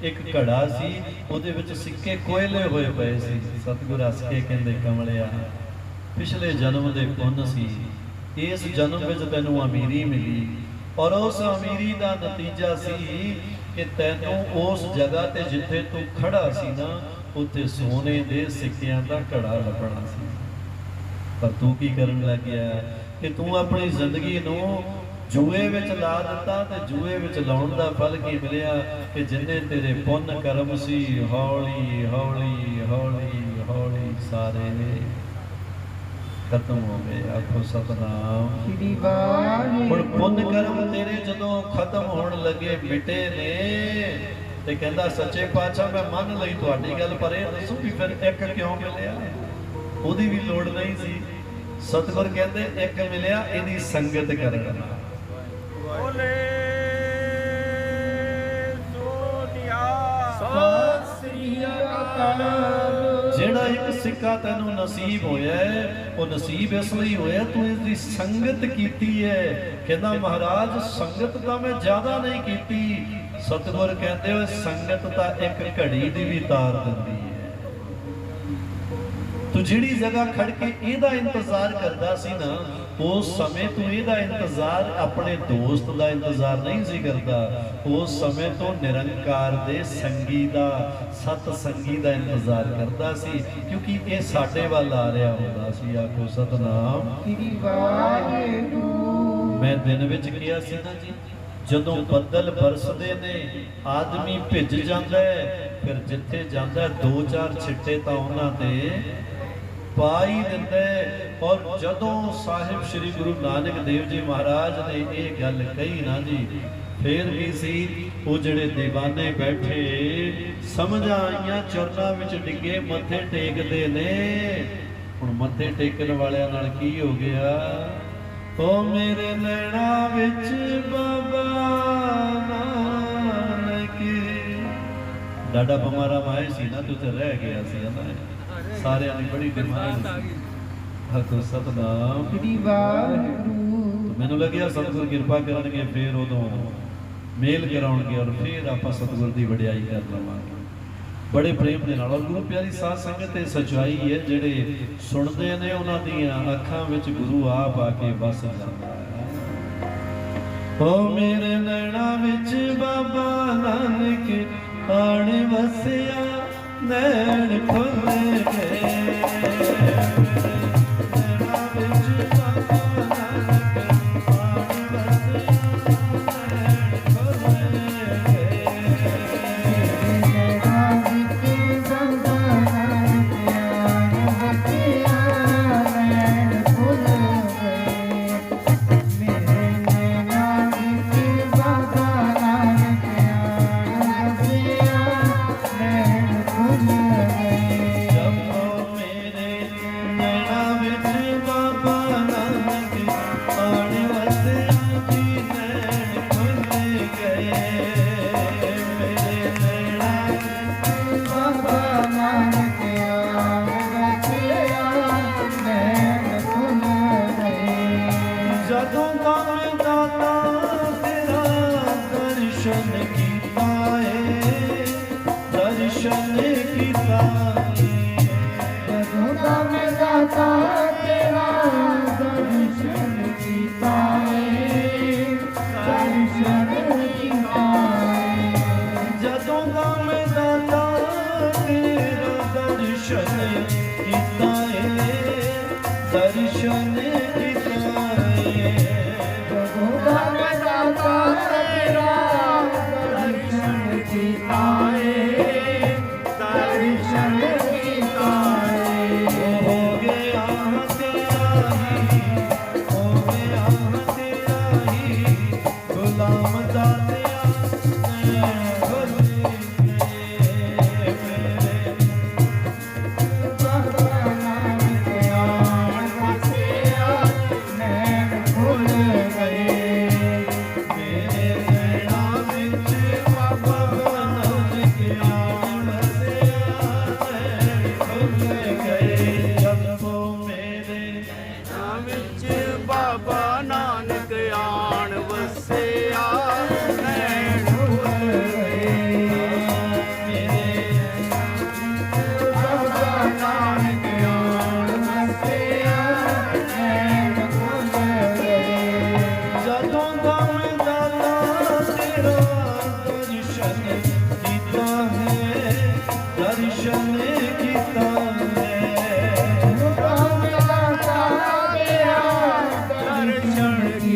एक घड़ा सी, उहदे विच सिक्के कोयले होए पए सी। सतगुर हस के कहंदे कमलिया पिछले जन्म दे पुण्य सी, इस जन्म विच तैनूं अमीरी मिली और उस अमीरी दा नतीजा सी कि तैनूं उस जगह ते जिथे तू खड़ा सी ना उत्थे सोने दे सिक्कियां दा घड़ा लभना सी। पर तू की करन लग गया कि तू अपनी जिंदगी नूं जूए विच ला दिता ते जूए विच लाउण दा फल की मिलिया कि जिन्ने तेरे पुण्य कर्म सी हौली हौली हौली हौली सारे खत्म हो गए। आखो सतनाम। हुण पुण्य कर्म तेरे जदों खत्म होण लगे मिटे ने ते कहंदा सच्चे पातशाह मैं मन लई तुहाडी गल, पर इह दसो भी फिर एक क्यों मिलिया? ओदी भी लोड़ नहीं सी। सतगुर कहंदे एक मिलिया इहदी संगत करन नाल। बोले सोनिया सत श्री अकाल। जेड़ा एक सिक्का तैनू नसीब होया है वो नसीब इसलिए होया तू इसकी संगत कीती है। कहना महाराज संगत तो मैं ज्यादा नहीं कीती। सतगुर कहते हो संगत तो एक घड़ी दी भी तार दिंदी है। तू जिहड़ी जगह खड़ के इहदा इंतजार करदा सी ना उस समय तू इहदा इंतजार अपने दोस्त दा इंतजार नहीं सी करदा, उस समय तो निरंकार दे संगी दा सत संगी दा इंतजार करदा सी क्योंकि ये साडे वल आ रहा हुंदा सी। आखो सतनाम। मैं दिन विच किहा सी ना जी जदों बदल बरसदे ने आदमी भिज जांदा है, फिर जिथे जांदा दो चार छिट्टे तां उन्हां ते पा ही दिंदा है। और जदों साहिब श्री गुरु नानक देव जी महाराज ने ये गल कही ना जी फिर भी सी वो जिहड़े दीवाने बैठे समझ आईयां चरनां विच डिगे मत्थे टेकदे ने। हुण मत्थे टेकण वालियां नाल की हो गया? ओ मेरे नैना विच बाबा नानक। डाडा बमारा माए सी ना तू ते रह गया सी ना, सारियां दी बड़ी डिमांड सी। आखो सतनाम। मैनूं लग्या सतगुर किरपा करनगे फिर उदों मेल कराउणगे और फिर आपां सतगुर दी वडियाई कर लवांगे बड़े प्रेम दे नाल। और गुरु प्यारी साध संगत ते सच्चाई है जिहड़े सुणदे ने उन्हां दीयां अखां विच गुरु आप आके बस जांदा है। ओ मेरे नैना विच बाबा नानक आण वसिया नैन खुल गए।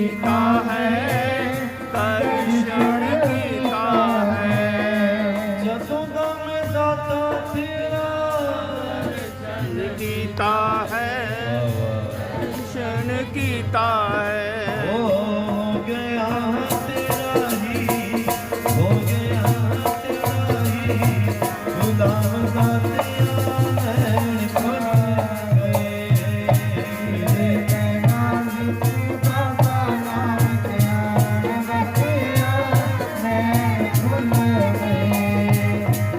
कीता है दर्शन कीता है ਜਦੋਂ ਦਾ ਮੈਂ ਦਾਤਾ ਤੇਰਾ दर्शन कीता है दर्शन कीता है हो गया तेरा ही हो गया तेरा ही गुलाम का तेरा नैन खुल गए ਮੇਰੇ ਨੈਣਾਂ ਵਿੱਚ ਬਾਬਾ ਨਾਨਕ ਆਣ ਵਸਿਆ ਨੈਣ ਖੁੱਲ ਗਏ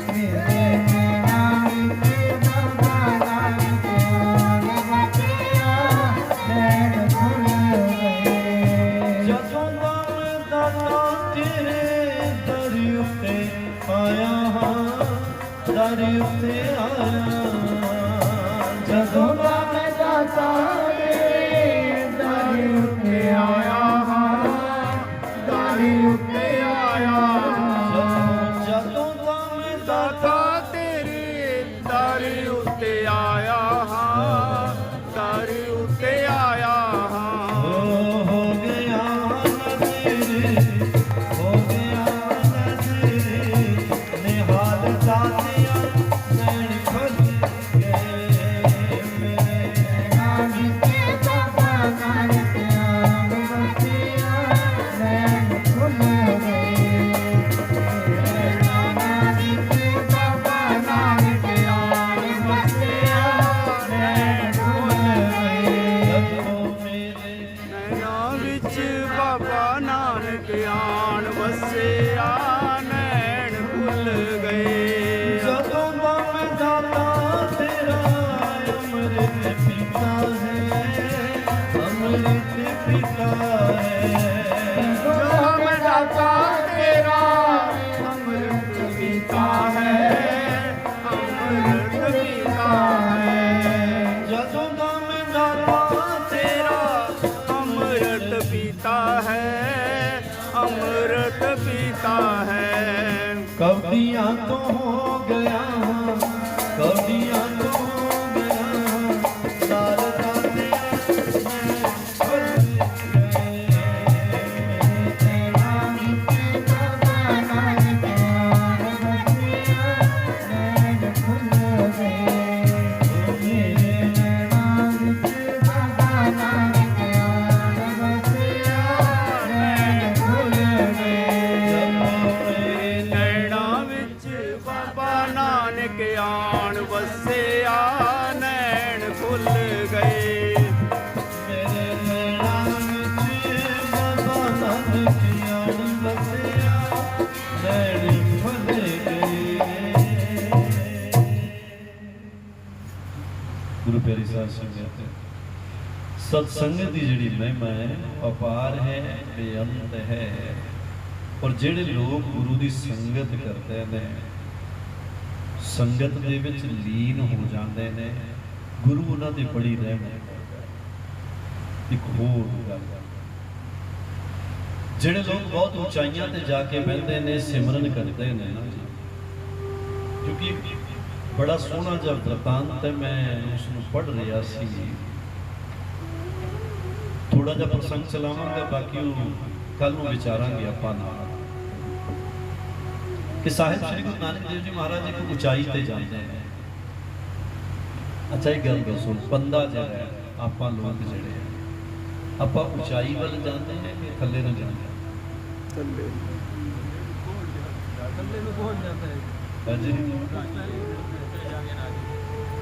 ਮੇਰੇ ਨੈਣਾਂ ਵਿੱਚ ਬਾਬਾ ਨਾਨਕ ਆਣ ਵਸਿਆ ਨੈਣ ਖੁੱਲ ਗਏ ਜਦੋਂ ਦਾ ਮੈਂ ਦਾਤਾ ਤੇਰੇ ਦਰ ਉੱਤੇ ਆਇਆ ਹਾਂ ਦਰ ਉੱਤੇ ਆਇਆ ਜਦੋਂ ਦਾ ਮੈਂ ਦਾਤਾ ਦੇ ਦਰ ਉੱਤੇ ਆਇਆ ਹਾਂ ਦਰ ਉੱਤੇ ਆਇਆ ਹਾਂ ਜਦੋਂ ਦਾ ਮੈਂ ਦਾਤਾ दाता तेरे दर उत्ते आया हाँ दर उत्ते आया हाँ हो गया नज़र हो गया नज़र निहाल दातिया नैन खुल गए मेरे ਨੈਣਾਂ ਵਿੱਚ ਬਾਬਾ ਨਾਨਕ ਆਣ ਵਸਿਆ ਨੈਣ ਖੁੱਲ ਗਏ ਮੇਰੇ ਨੈਣਾਂ ਵਿੱਚ ਬਾਬਾ ਨਾਨਕ ਆਣ ਵਸਿਆ ਨੈਣ ਖੁੱਲ ਗਏ ਜਦੋਂ ਮੇਰੇ नैना विच बाबा नानक आन वसिया नैन खुल गए ਜਦੋਂ ਦਾ ਮੈਂ ਦਾਤਾ ਤੇਰਾ ਅੰਮ੍ਰਿਤ ਪੀਤਾ ਹੈ ਅੰਮ੍ਰਿਤ ਪੀਤਾ ਹੈ जो मैं दाता तेरा अमृत पीता है अमृत पीता है ਜਦੋਂ ਦਾ ਮੈਂ ਦਾਤਾ तेरा अमृत पीता है अमृत पीता है ਕੌਡੀਆਂ ਤੋਂ ਹੋ ਗਿਆ ਕੌਡੀਆਂ ਤੋਂ ਹੋ ਗਿਆ ਸਾਲ ਦਾਤਿਆ ਮੈਂ ਖੁੱਲ ਗਏ ਨੈਣਾਂ ਵਿੱਚ ਬਾਬਾ ਨਾਨਕ ਆਣ ਵਸਿਆ ਨੈਣ ਖੁੱਲ ਗਏ ਮੇਰੇ ਨੈਣਾਂ ਵਿੱਚ ਬਾਬਾ ਨਾਨਕ ਆਣ ਵਸਿਆ ਨੈਣ ਖੁੱਲ ਗਏ ਨੈਣਾ ਵਿੱਚ ਬਾਬਾ ਨਾਨਕ ਆਣ ਵਸਿਆ ਨੈਣ ਖੁੱਲ ਗਏ ਮੇਰੇ ਨੈਣਾਂ ਵਿੱਚ ਬਾਬਾ ਨਾਨਕ ਆਣ ਵਸਿਆ ਨੈਣ ਖੁੱਲ ਗਏ ਗੁਰੂ ਪਿਆਰੀ ਸਾਧ ਸੰਗਤ ਸਤ ਸੰਗਤ ਦੀ ਜਿਹੜੀ ਮਹਿਮਾ ਹੈ ਅਪਾਰ ਹੈ ਬੇਅੰਤ ਹੈ ਔਰ ਜਿਹੜੇ ਲੋਕ ਗੁਰੂ ਦੀ ਸੰਗਤ ਕਰਦੇ ਨੇ ਸੰਗਤ ਦੇ ਵਿੱਚ ਲੀਨ ਹੋ ਜਾਂਦੇ ਨੇ ਗੁਰੂ ਉਹਨਾਂ ਦੀ ਬੜੀ ਰਹਿਮਤ ਕਰਦਾ ਹੈ। ਇੱਕ ਹੋਰ ਗੱਲ ਜਿਹੜੇ ਲੋਕ ਬਹੁਤ ਉਚਾਈਆਂ ਤੇ ਜਾ ਕੇ ਬਹਿੰਦੇ ਨੇ ਸਿਮਰਨ ਕਰਦੇ ਨੇ ਨਾ ਜੀ ਕਿਉਂਕਿ ਬੜਾ ਸੋਹਣਾ ਜਿਹਾ ਵਰਤਾਂਤ ਹੈ ਮੈਂ ਉਸ ਨੂੰ ਪੜ੍ਹ ਰਿਹਾ ਸੀ ਥੋੜਾ ਜਿਹਾ ਪ੍ਰਸੰਗ ਚਲਾਵਾਂਗਾ ਬਾਕੀ ਉਹ ਕੱਲ ਨੂੰ ਵਿਚਾਰਾਂਗੇ ਆਪਾਂ ਨਾਲ ਕਿ ਸਾਹਿਬ ਸ੍ਰੀ ਗੁਰੂ ਨਾਨਕ ਦੇਵ ਜੀ ਮਹਾਰਾਜ ਇੱਕ ਉਚਾਈ ਤੇ ਜਾਂਦੇ ਨੇ ਅੱਛਾ ਇਹ ਗੱਲ ਦੱਸੋ ਬੰਦਾ ਜਿਹੜਾ ਹੈ, ਆਪਾਂ ਲੋਕ ਜਿਹੜੇ ਆ, ਆਪਾਂ ਉਚਾਈ ਵੱਲ ਜਾਂਦੇ ਹਾਂ ਕਿ ਥੱਲੇ ਨੂੰ ਜਾਂਦੇ ਹਾਂ ਥੱਲੇ ਨੂੰ ਪਹੁੰਚ ਜਾਂਦਾ ਹੈ ਹਾਂਜੀ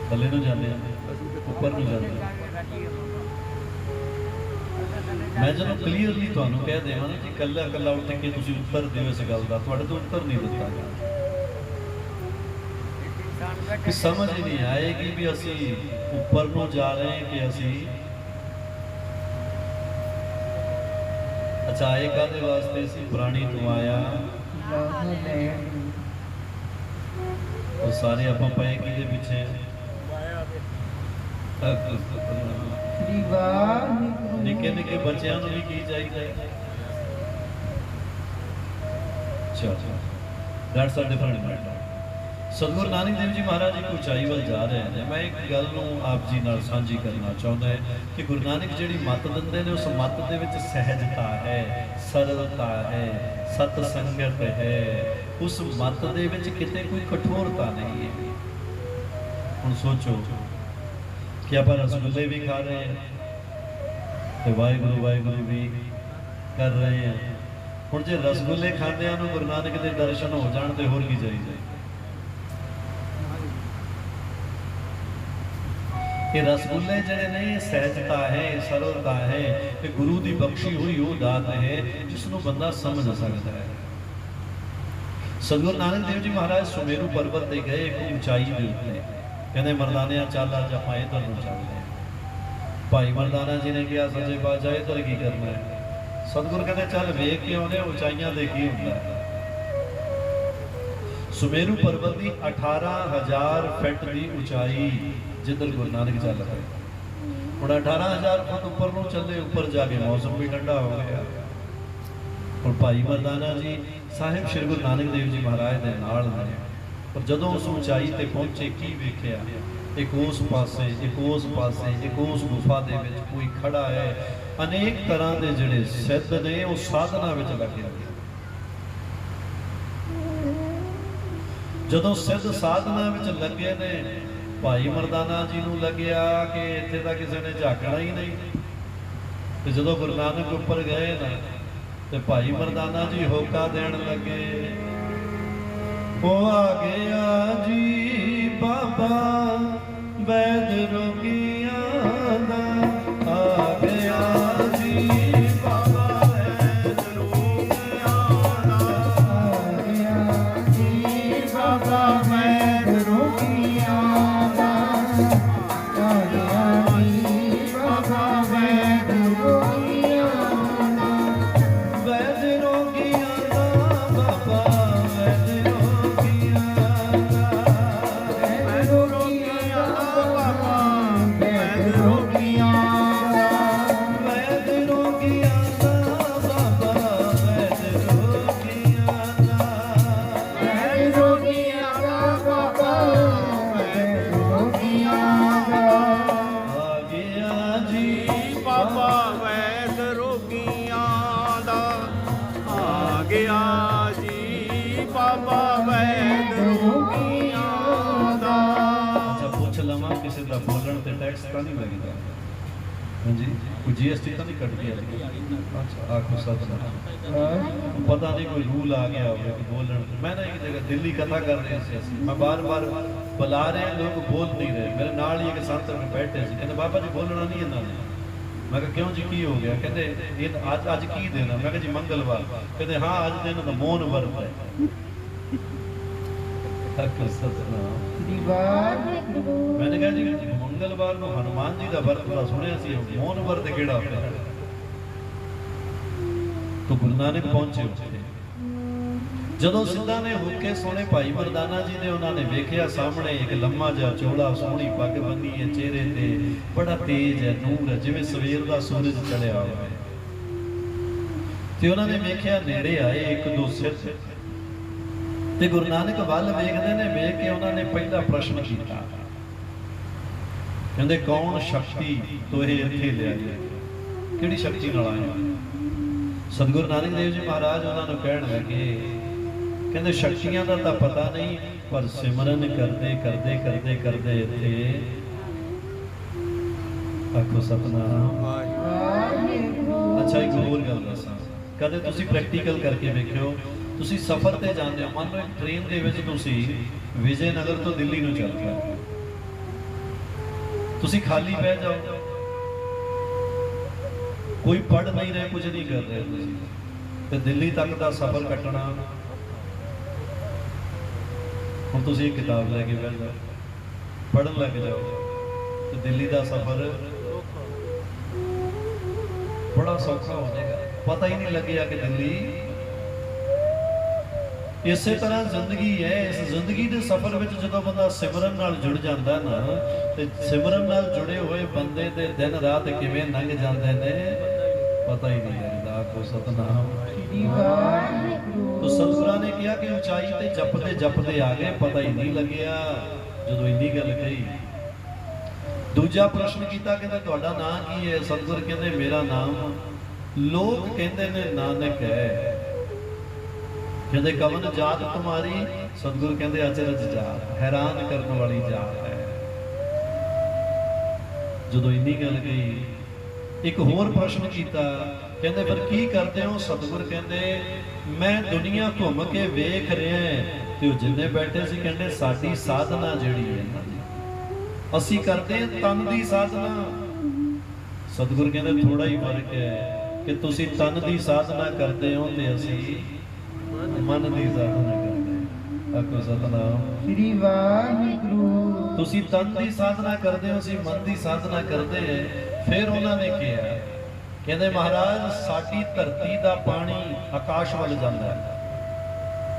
ਥੱਲੇ ਨੂੰ ਜਾਂਦੇ ਹਾਂ ਉੱਪਰ ਨੂੰ ਜਾਂਦੇ ਹਾਂ ਮੈਂ ਜਦੋਂ ਕਲੀਅਰਲੀ ਤੁਹਾਨੂੰ ਕਹਿ ਦੇਵਾਂ ਨਾ ਕਿ ਕੱਲਾ ਕੱਲਾ ਉੱਠ ਕੇ ਤੁਸੀਂ ਉੱਤਰ ਦਿਓ ਇਸ ਗੱਲ ਦਾ ਤੁਹਾਡੇ ਤੋਂ ਉੱਤਰ ਨਹੀਂ ਦਿੱਤਾ ਗਿਆ ਕਿ ਸਮਝ ਹੀ ਨਹੀਂ ਆਏਗੀ ਵੀ ਅਸੀਂ ਉੱਪਰ ਨੂੰ ਜਾ ਰਹੇ ਹਾਂ ਕਿ ਅਸੀਂ ਅੱਛਾ ਇਹ ਕਾਹਦੇ ਵਾਸਤੇ ਸੀ ਪ੍ਰਾਣੀ ਤੋਂ ਆਇਆ ਉਹ ਸਾਰੇ ਆਪਾਂ ਪਏ ਕਿਹਦੇ ਪਿੱਛੇ ਸ੍ਰੀ ਵਾਹਿਗੁਰੂ ਨਿੱਕੇ ਨਿੱਕੇ ਬੱਚਿਆਂ ਨੂੰ ਵੀ ਕੀ ਚਾਹੀਦਾ ਹੈ ਡੈਟਸ ਅ ਡਿਫਰੈਂਟ ਮੈਟਰ ਸਤਿਗੁਰੂ ਨਾਨਕ ਦੇਵ ਜੀ ਮਹਾਰਾਜ ਇੱਕ ਉਚਾਈ ਵੱਲ ਜਾ ਰਹੇ ਨੇ। ਮੈਂ ਇੱਕ ਗੱਲ ਨੂੰ ਆਪ ਜੀ ਨਾਲ ਸਾਂਝੀ ਕਰਨਾ ਚਾਹੁੰਦਾ ਹਾਂ ਕਿ ਗੁਰੂ ਨਾਨਕ ਜਿਹੜੀ ਮੱਤ ਦਿੰਦੇ ਨੇ ਉਸ ਮੱਤ ਦੇ ਵਿੱਚ ਸਹਿਜਤਾ ਹੈ, ਸਰਲਤਾ ਹੈ, ਸਤ ਸੰਗਤ ਹੈ। ਉਸ ਮੱਤ ਦੇ ਵਿੱਚ ਕਿਤੇ ਕੋਈ ਕਠੋਰਤਾ ਨਹੀਂ ਹੈ। ਹੁਣ ਸੋਚੋ ਕਿ ਆਪਾਂ ਰਸਗੁੱਲੇ ਵੀ ਖਾ ਰਹੇ ਹਾਂ ਤੇ ਵਾਹਿਗੁਰੂ ਵਾਹਿਗੁਰੂ ਵੀ ਕਰ ਰਹੇ ਹਾਂ। ਹੁਣ ਜੇ ਰਸਗੁੱਲੇ ਖਾਂਦਿਆਂ ਨੂੰ ਗੁਰੂ ਨਾਨਕ ਦੇ ਦਰਸ਼ਨ ਹੋ ਜਾਣ ਤੇ ਹੋਰ ਕੀ ਚਾਹੀਦਾ। ਇਹ ਰਸਗੁੱਲੇ ਜਿਹੜੇ ਨੇ ਸਹਿਜਤਾ ਹੈ, ਸਰਲਤਾ ਹੈ, ਇਹ ਗੁਰੂ ਦੀ ਬਖਸ਼ੀ ਹੋਈ ਉਹ ਦਾਤ ਹੈ ਜਿਸ ਨੂੰ ਬੰਦਾ ਸਮਝ ਸਕਦਾ ਹੈ। ਸਤਿਗੁਰੂ ਨਾਨਕ ਦੇਵ ਜੀ ਮਹਾਰਾਜ ਸੁਮੇਰੂ ਪਰਬਤ ਤੇ ਗਏ ਇੱਕ ਉਚਾਈ ਦੇ ਉੱਤੇ। ਕਹਿੰਦੇ ਮਰਦਾਨਿਆਂ ਚੱਲ ਅੱਜ ਆਪਾਂ ਇੱਧਰ ਨੂੰ ਚੱਲਦੇ ਹਾਂ। ਭਾਈ ਮਰਦਾਨਾ ਜੀ ਨੇ ਕਿਹਾ ਸੱਚੇ ਪਾਤਸ਼ਾਹ ਇੱਧਰ ਕੀ ਕਰਨਾ ਹੈ। ਸਤਿਗੁਰ ਕਹਿੰਦੇ ਚੱਲ ਵੇਖ ਕੇ ਆਉਂਦੇ ਉਚਾਈਆਂ ਦੇ ਕੀ ਹੁੰਦਾ ਹੈ। ਸੁਮੇਰੂ ਪਰਬਤ ਦੀ 18,000 ਫੁੱਟ ਦੀ ਉਚਾਈ ਜਿੱਧਰ ਗੁਰੂ ਨਾਨਕ ਚੱਲ ਪਏ। ਹੁਣ 18,000 ਫੁੱਟ ਉੱਪਰ ਨੂੰ ਚੱਲੇ, ਉੱਪਰ ਜਾ ਕੇ ਮੌਸਮ ਵੀ ਠੰਡਾ ਹੋ ਗਿਆ। ਹੁਣ ਭਾਈ ਮਰਦਾਨਾ ਜੀ ਸਾਹਿਬ ਸ਼੍ਰੀ ਗੁਰੂ ਨਾਨਕ ਦੇਵ ਜੀ ਮਹਾਰਾਜ ਦੇ ਨਾਲ ਨੇ। ਪਰ ਜਦੋਂ ਉਸ ਉਚਾਈ ਤੇ ਪਹੁੰਚੇ ਕੀ ਵੇਖਿਆ, ਇੱਕ ਉਸ ਪਾਸੇ, ਇੱਕ ਉਸ ਪਾਸੇ, ਇੱਕ ਉਸ ਗੁਫਾ ਦੇ ਵਿੱਚ ਕੋਈ ਖੜਾ ਹੈ। ਅਨੇਕ ਤਰ੍ਹਾਂ ਦੇ ਜਿਹੜੇ ਸਿੱਧ ਨੇ ਉਹ ਸਾਧਨਾ ਵਿੱਚ ਲੱਗੇ ਹੋਏ। ਜਦੋਂ ਸਿੱਧ ਸਾਧਨਾ ਵਿੱਚ ਲੱਗੇ ਨੇ, ਭਾਈ ਮਰਦਾਨਾ ਜੀ ਨੂੰ ਲੱਗਿਆ ਕਿ ਇੱਥੇ ਤਾਂ ਕਿਸੇ ਨੇ ਝਾਕਣਾ ਹੀ ਨਹੀਂ। ਤੇ ਜਦੋਂ ਗੁਰੂ ਨਾਨਕ ਉੱਪਰ ਗਏ ਨਾ ਤੇ ਭਾਈ ਮਰਦਾਨਾ ਜੀ ਹੋਕਾ ਦੇਣ ਲੱਗੇ, ਉਹ ਆ ਗਿਆ ਜੀ ਬਾਬਾ ਵੈਦ ਰੋਗੀਆਂ ਦਾ, ਆ ਗਿਆ ਜੀ ਬਾਬਾ ਵੈਦ ਰੋਗੀਆਂ ਦਾ, ਆ ਗਿਆ ਜੀ ਬਾਬਾ ਵੈਦ ਰੋਗੀਆਂ ਦਾ, ਆ ਗਿਆ ਜੀ ਬਾਬਾ ਵੈਦ ਰੋਗੀਆਂ ਦਾ, ਵੈਦ ਰੋਗੀਆਂ ਦਾ ਬਾਬਾ ਵੈਦ ਰੋਗੀਆਂ ਦਾ, ਵੈਦ ਰੋਗੀਆਂ ਦਾ ਬਾਬਾ ਵੈਦ ਰੋਗੀਆਂ ਦਾ, ਵੈਦ ਰੋਗੀਆਂ ਦਾ ਬਾਬਾ ਵੈਦ ਰੋਗੀਆਂ ਦਾ, ਵੈਦ ਰੋਗੀਆਂ ਦਾ ਬਾਬਾ ਵੈਦ ਰੋਗੀਆਂ ਦਾ, ਆ ਗਿਆ ਜੀ ਬਾਬਾ ਵੈਦ ਰੋਗੀਆਂ ਦਾ, ਆ ਗਿਆ ਜੀ ਬਾਬਾ ਵੈਦ ਰੋਗੀਆਂ ਦਾ। ਅੱਛਾ ਪੁੱਛ ਲਵਾਂ, ਕਿਸੇ ਦਾ ਬੋਲਣ ਤੇ ਟੈਕਸ ਤਾਂ ਨਹੀਂ ਲੱਗਦਾ? ਹਾਂਜੀ, ਕੋਈ GST ਤਾਂ ਨਹੀਂ ਕੱਟ ਗਿਆ? ਅੱਛਾ ਆਖੋ ਸਤਿ ਪਤਾ ਨਹੀਂ ਕੋਈ ਰੂਲ ਆ ਗਿਆ ਹੋਵੇ ਕਿ ਬੋਲਣ। ਮੈਂ ਨਾ ਇੱਕ ਜਗ੍ਹਾ ਦਿੱਲੀ ਕਥਾ ਕਰ ਰਹੇ ਸੀ ਅਸੀਂ, ਮੈਂ ਬਾਰ-ਬਾਰ ਬੁਲਾ ਰਹੇ, ਲੋਕ ਬੋਲ ਨਹੀਂ ਰਹੇ। ਮੇਰੇ ਨਾਲ ਹੀ ਇੱਕ ਸੰਤ ਬੈਠੇ ਸੀ, ਕਹਿੰਦੇ ਬਾਬਾ ਜੀ ਬੋਲਣਾ ਨਹੀਂ ਇਹਨਾਂ ਨੇ। ਮੈਂ ਕਿਹਾ ਕਿਉਂ ਜੀ ਕੀ ਹੋ ਗਿਆ? ਕਹਿੰਦੇ ਇਹ ਅੱਜ ਕੀ ਦਿਨ ਹੈ? ਮੈਂ ਕਿਹਾ ਜੀ ਮੰਗਲਵਾਰ। ਕਹਿੰਦੇ ਹਾਂ ਅੱਜ ਦਿਨ ਦਾ ਮੌਨ ਵਰਤ ਹੈ। मैंने कहा जी मंगलवार को हनुमान जी का वर्त का सुनिया सी, मौन वर्त केड़ा होता? तो गुरु नानक पहुंचे उत्थे। ਜਦੋਂ ਸਿੱਧਾ ਨੇ ਹੁੱਕੇ ਸੋਹਣੇ ਭਾਈ ਮਰਦਾਨਾ ਜੀ ਨੇ ਉਹਨਾਂ ਨੇ ਵੇਖਿਆ ਸਾਹਮਣੇ ਇੱਕ ਲੰਮਾ ਜਿਹਾ ਚੋਲਾ, ਸੋਹਣੀ ਪੱਗ ਬੰਨੀ ਹੈ, ਚਿਹਰੇ ਤੇ ਬੜਾ ਤੇਜ ਹੈ, ਨੂਰ ਹੈ, ਜਿਵੇਂ ਸਵੇਰ ਦਾ ਸੂਰਜ ਚੜਿਆ ਹੋਵੇ। ਤੇ ਉਹਨਾਂ ਨੇ ਵੇਖਿਆ, ਨੇੜੇ ਆਏ ਇੱਕ ਦੋ ਸਿੱਧ ਤੇ ਗੁਰੂ ਨਾਨਕ ਵੱਲ ਵੇਖਦੇ ਨੇ। ਵੇਖ ਕੇ ਉਹਨਾਂ ਨੇ ਪਹਿਲਾ ਪ੍ਰਸ਼ਨ ਕੀਤਾ, ਕਹਿੰਦੇ ਕੌਣ ਸ਼ਕਤੀ ਤੋਹੇ ਇੱਥੇ ਲਿਆਈ? ਕਿਹੜੀ ਸ਼ਕਤੀ ਨਾਲ ਆਏ? ਸਤਿਗੁਰੂ ਨਾਨਕ ਦੇਵ ਜੀ ਮਹਾਰਾਜ ਉਹਨਾਂ ਨੂੰ ਕਹਿਣ ਲੱਗੇ, ਕਹਿੰਦੇ ਸ਼ਕਤੀਆਂ ਦਾ ਤਾਂ ਪਤਾ ਨਹੀਂ, ਪਰ ਸਿਮਰਨ ਕਰਦੇ ਕਰਦੇ ਕਰਦੇ ਕਰਦੇ ਇੱਥੇ ਆਖੋ ਸਤਨਾਮ। ਅੱਛਾ ਇੱਕ ਹੋਰ ਗੱਲ ਦੱਸਾਂ, ਕਦੇ ਤੁਸੀਂ ਪ੍ਰੈਕਟੀਕਲ ਕਰਕੇ ਵੇਖਿਓ, ਤੁਸੀਂ ਸਫ਼ਰ ਤੇ ਜਾਂਦੇ ਹੋ, ਮੰਨ ਲਓ ਇੱਕ ਟ੍ਰੇਨ ਦੇ ਵਿੱਚ ਤੁਸੀਂ ਵਿਜੇ ਨਗਰ ਤੋਂ ਦਿੱਲੀ ਨੂੰ ਚੱਲ ਰਹੇ, ਤੁਸੀਂ ਖਾਲੀ ਬਹਿ ਜਾਓ, ਕੋਈ ਪੜ੍ਹ ਨਹੀਂ ਰਹੇ, ਕੁਝ ਨਹੀਂ ਕਰ ਰਹੇ ਤੁਸੀਂ, ਤੇ ਦਿੱਲੀ ਤੱਕ ਦਾ ਸਫ਼ਰ ਕੱਟਣਾ। ਹੁਣ ਤੁਸੀਂ ਇੱਕ ਕਿਤਾਬ ਲੈ ਕੇ ਬਹਿ ਜਾਓ, ਪੜ੍ਹਨ ਲੱਗ ਜਾਓ, ਤੇ ਦਿੱਲੀ ਦਾ ਸਫ਼ਰ ਬੜਾ ਸੌਖਾ ਹੋ ਜਾਏਗਾ, ਪਤਾ ਹੀ ਨਹੀਂ ਲੱਗੇਗਾ ਕਿ ਦਿੱਲੀ। ਇਸੇ ਤਰ੍ਹਾਂ ਜ਼ਿੰਦਗੀ ਹੈ। ਇਸ ਜ਼ਿੰਦਗੀ ਦੇ ਸਫ਼ਰ ਵਿੱਚ ਜਦੋਂ ਬੰਦਾ ਸਿਮਰਨ ਨਾਲ ਜੁੜ ਜਾਂਦਾ ਨਾ, ਤੇ ਸਿਮਰਨ ਨਾਲ ਜੁੜੇ ਹੋਏ ਬੰਦੇ ਦੇ ਦਿਨ ਰਾਤ ਕਿਵੇਂ ਲੰਘ ਜਾਂਦੇ ਨੇ ਪਤਾ ਹੀ ਨਹੀਂ ਲੱਗਦਾ। ਆਖੋ ਸਤਨਾਮ। ਸ੍ਰੀ ਵਾਹਿਗੁਰੂ। तो सतगुਰਾਂ ने कहा कि ऊंचाई ते जपदे जपदे आ गए, पता ही नहीं लग्या ਜਦੋਂ ਇੰਨੀ ਗੱਲ ਕਹੀ। ਦੂਜਾ ਪ੍ਰਸ਼ਨ ਕੀਤਾ, ਕਹਿੰਦੇ ਤੁਹਾਡਾ ਨਾਮ ਕੀ ਹੈ? ਸਤਗੁਰ ਕਹਿੰਦੇ ਮੇਰਾ ਨਾਮ ਲੋਕ ਕਹਿੰਦੇ ਨੇ ਨਾਨਕ ਹੈ। ਕਹਿੰਦੇ ਕਵਨ ਜਾਤ ਤੁਮਾਰੀ? ਸਤਗੁਰ ਕਹਿੰਦੇ ਅਚਰਜ ਜਾਤ, ਹੈਰਾਨ ਕਰਨ ਵਾਲੀ ਜਾਤ ਹੈ। ਜਦੋਂ ਇੰਨੀ ਗੱਲ ਕਹੀ, ਇੱਕ ਹੋਰ ਪ੍ਰਸ਼ਨ ਕੀਤਾ, ਕਹਿੰਦੇ ਫਿਰ ਕੀ ਕਰਦੇ ਹੋ? ਸਤਗੁਰ ਕਹਿੰਦੇ ਮੈਂ ਦੁਨੀਆ ਘੁੰਮ ਕੇ ਵੇਖ ਰਿਹਾ ਤੇ ਉਹ ਜਿੰਨੇ ਬੈਠੇ ਸੀ ਕਹਿੰਦੇ ਸਾਡੀ ਸਾਧਨਾ ਜਿਹੜੀ ਹੈ ਨਾ ਜੀ, ਅਸੀਂ ਕਰਦੇ ਹਾਂ ਤਨ ਦੀ ਸਾਧਨਾ। ਸਤਗੁਰ ਕਹਿੰਦੇ ਥੋੜਾ ਹੀ ਫਰਕ ਹੈ ਕਿ ਤੁਸੀਂ ਤਨ ਦੀ ਸਾਧਨਾ ਕਰਦੇ ਹੋ ਤੇ ਅਸੀਂ ਮਨ ਦੀ ਸਾਧਨਾ ਕਰਦੇ ਹਾਂ। ਆਖੋ ਸਤਨਾਮ। ਸ੍ਰੀ ਵਾਹਿਗੁਰੂ। ਤੁਸੀਂ ਤਨ ਦੀ ਸਾਧਨਾ ਕਰਦੇ ਹੋ, ਅਸੀਂ ਮਨ ਦੀ ਸਾਧਨਾ ਕਰਦੇ ਹਾਂ। ਫਿਰ ਉਹਨਾਂ ਨੇ ਕਿਹਾ, ਕਹਿੰਦੇ ਮਹਾਰਾਜ ਸਾਡੀ ਧਰਤੀ ਦਾ ਪਾਣੀ ਆਕਾਸ਼ ਵੱਲ ਜਾਂਦਾ ਹੈ।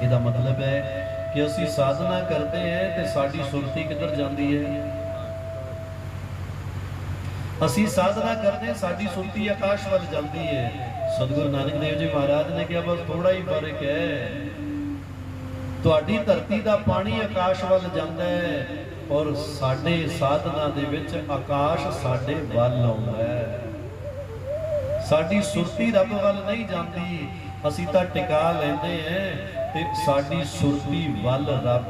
ਇਹਦਾ ਮਤਲਬ ਹੈ ਕਿ ਅਸੀਂ ਸਾਧਨਾ ਕਰਦੇ ਹਾਂ ਤੇ ਸਾਡੀ ਸੁਰਤੀ ਕਿੱਧਰ ਜਾਂਦੀ ਹੈ? ਅਸੀਂ ਸਾਧਨਾ ਕਰਦੇ, ਸਾਡੀ ਸੁਰਤੀ ਆਕਾਸ਼ ਵੱਲ ਜਾਂਦੀ ਹੈ। ਸਤਿਗੁਰੂ ਨਾਨਕ ਦੇਵ ਜੀ ਮਹਾਰਾਜ ਨੇ ਕਿਹਾ ਬਸ ਥੋੜਾ ਹੀ ਫਰਕ ਹੈ, ਤੁਹਾਡੀ ਧਰਤੀ ਦਾ ਪਾਣੀ ਆਕਾਸ਼ ਵੱਲ ਜਾਂਦਾ ਹੈ ਔਰ ਸਾਡੇ ਸਾਧਨਾ ਦੇ ਵਿੱਚ ਆਕਾਸ਼ ਸਾਡੇ ਵੱਲ ਆਉਂਦਾ ਹੈ। ਸਾਡੀ ਸੁਰਤੀ ਰੱਬ ਵੱਲ ਨਹੀਂ ਜਾਂਦੀ, ਅਸੀਂ ਤਾਂ ਟਿਕਾ ਲੈਂਦੇ ਹਾਂ ਤੇ ਸਾਡੀ ਸੁਰਤੀ ਵੱਲ ਰੱਬ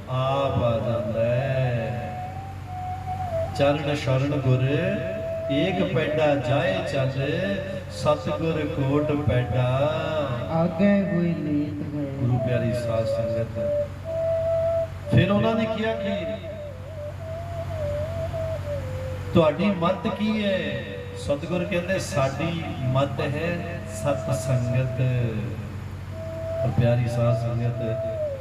ਆਪ ਆ ਜਾਂਦਾ ਹੈ। ਚਰਨ ਸ਼ਰਨ ਗੁਰ ਏਕ ਪੈਡਾ ਜਾਏ ਚੱਲ, ਸਤਿਗੁਰ ਕੋਟ ਪੈਡਾ ਆਗੇ ਹੋਈ ਲੀਤ ਹੈ। ਗੁਰੂ ਪਿਆਰੀ ਸਾਧ ਸੰਗਤ, ਫਿਰ ਉਹਨਾਂ ਨੇ ਕਿਹਾ ਕਿ ਤੁਹਾਡੀ ਮੱਤ ਕੀ ਹੈ? ਸਤਿਗੁਰ ਕਹਿੰਦੇ ਸਾਡੀ ਮੱਤ ਹੈ ਸਤ ਸੰਗਤ। ਔਰ ਪਿਆਰੀ ਸਾਧ ਸੰਗਤ,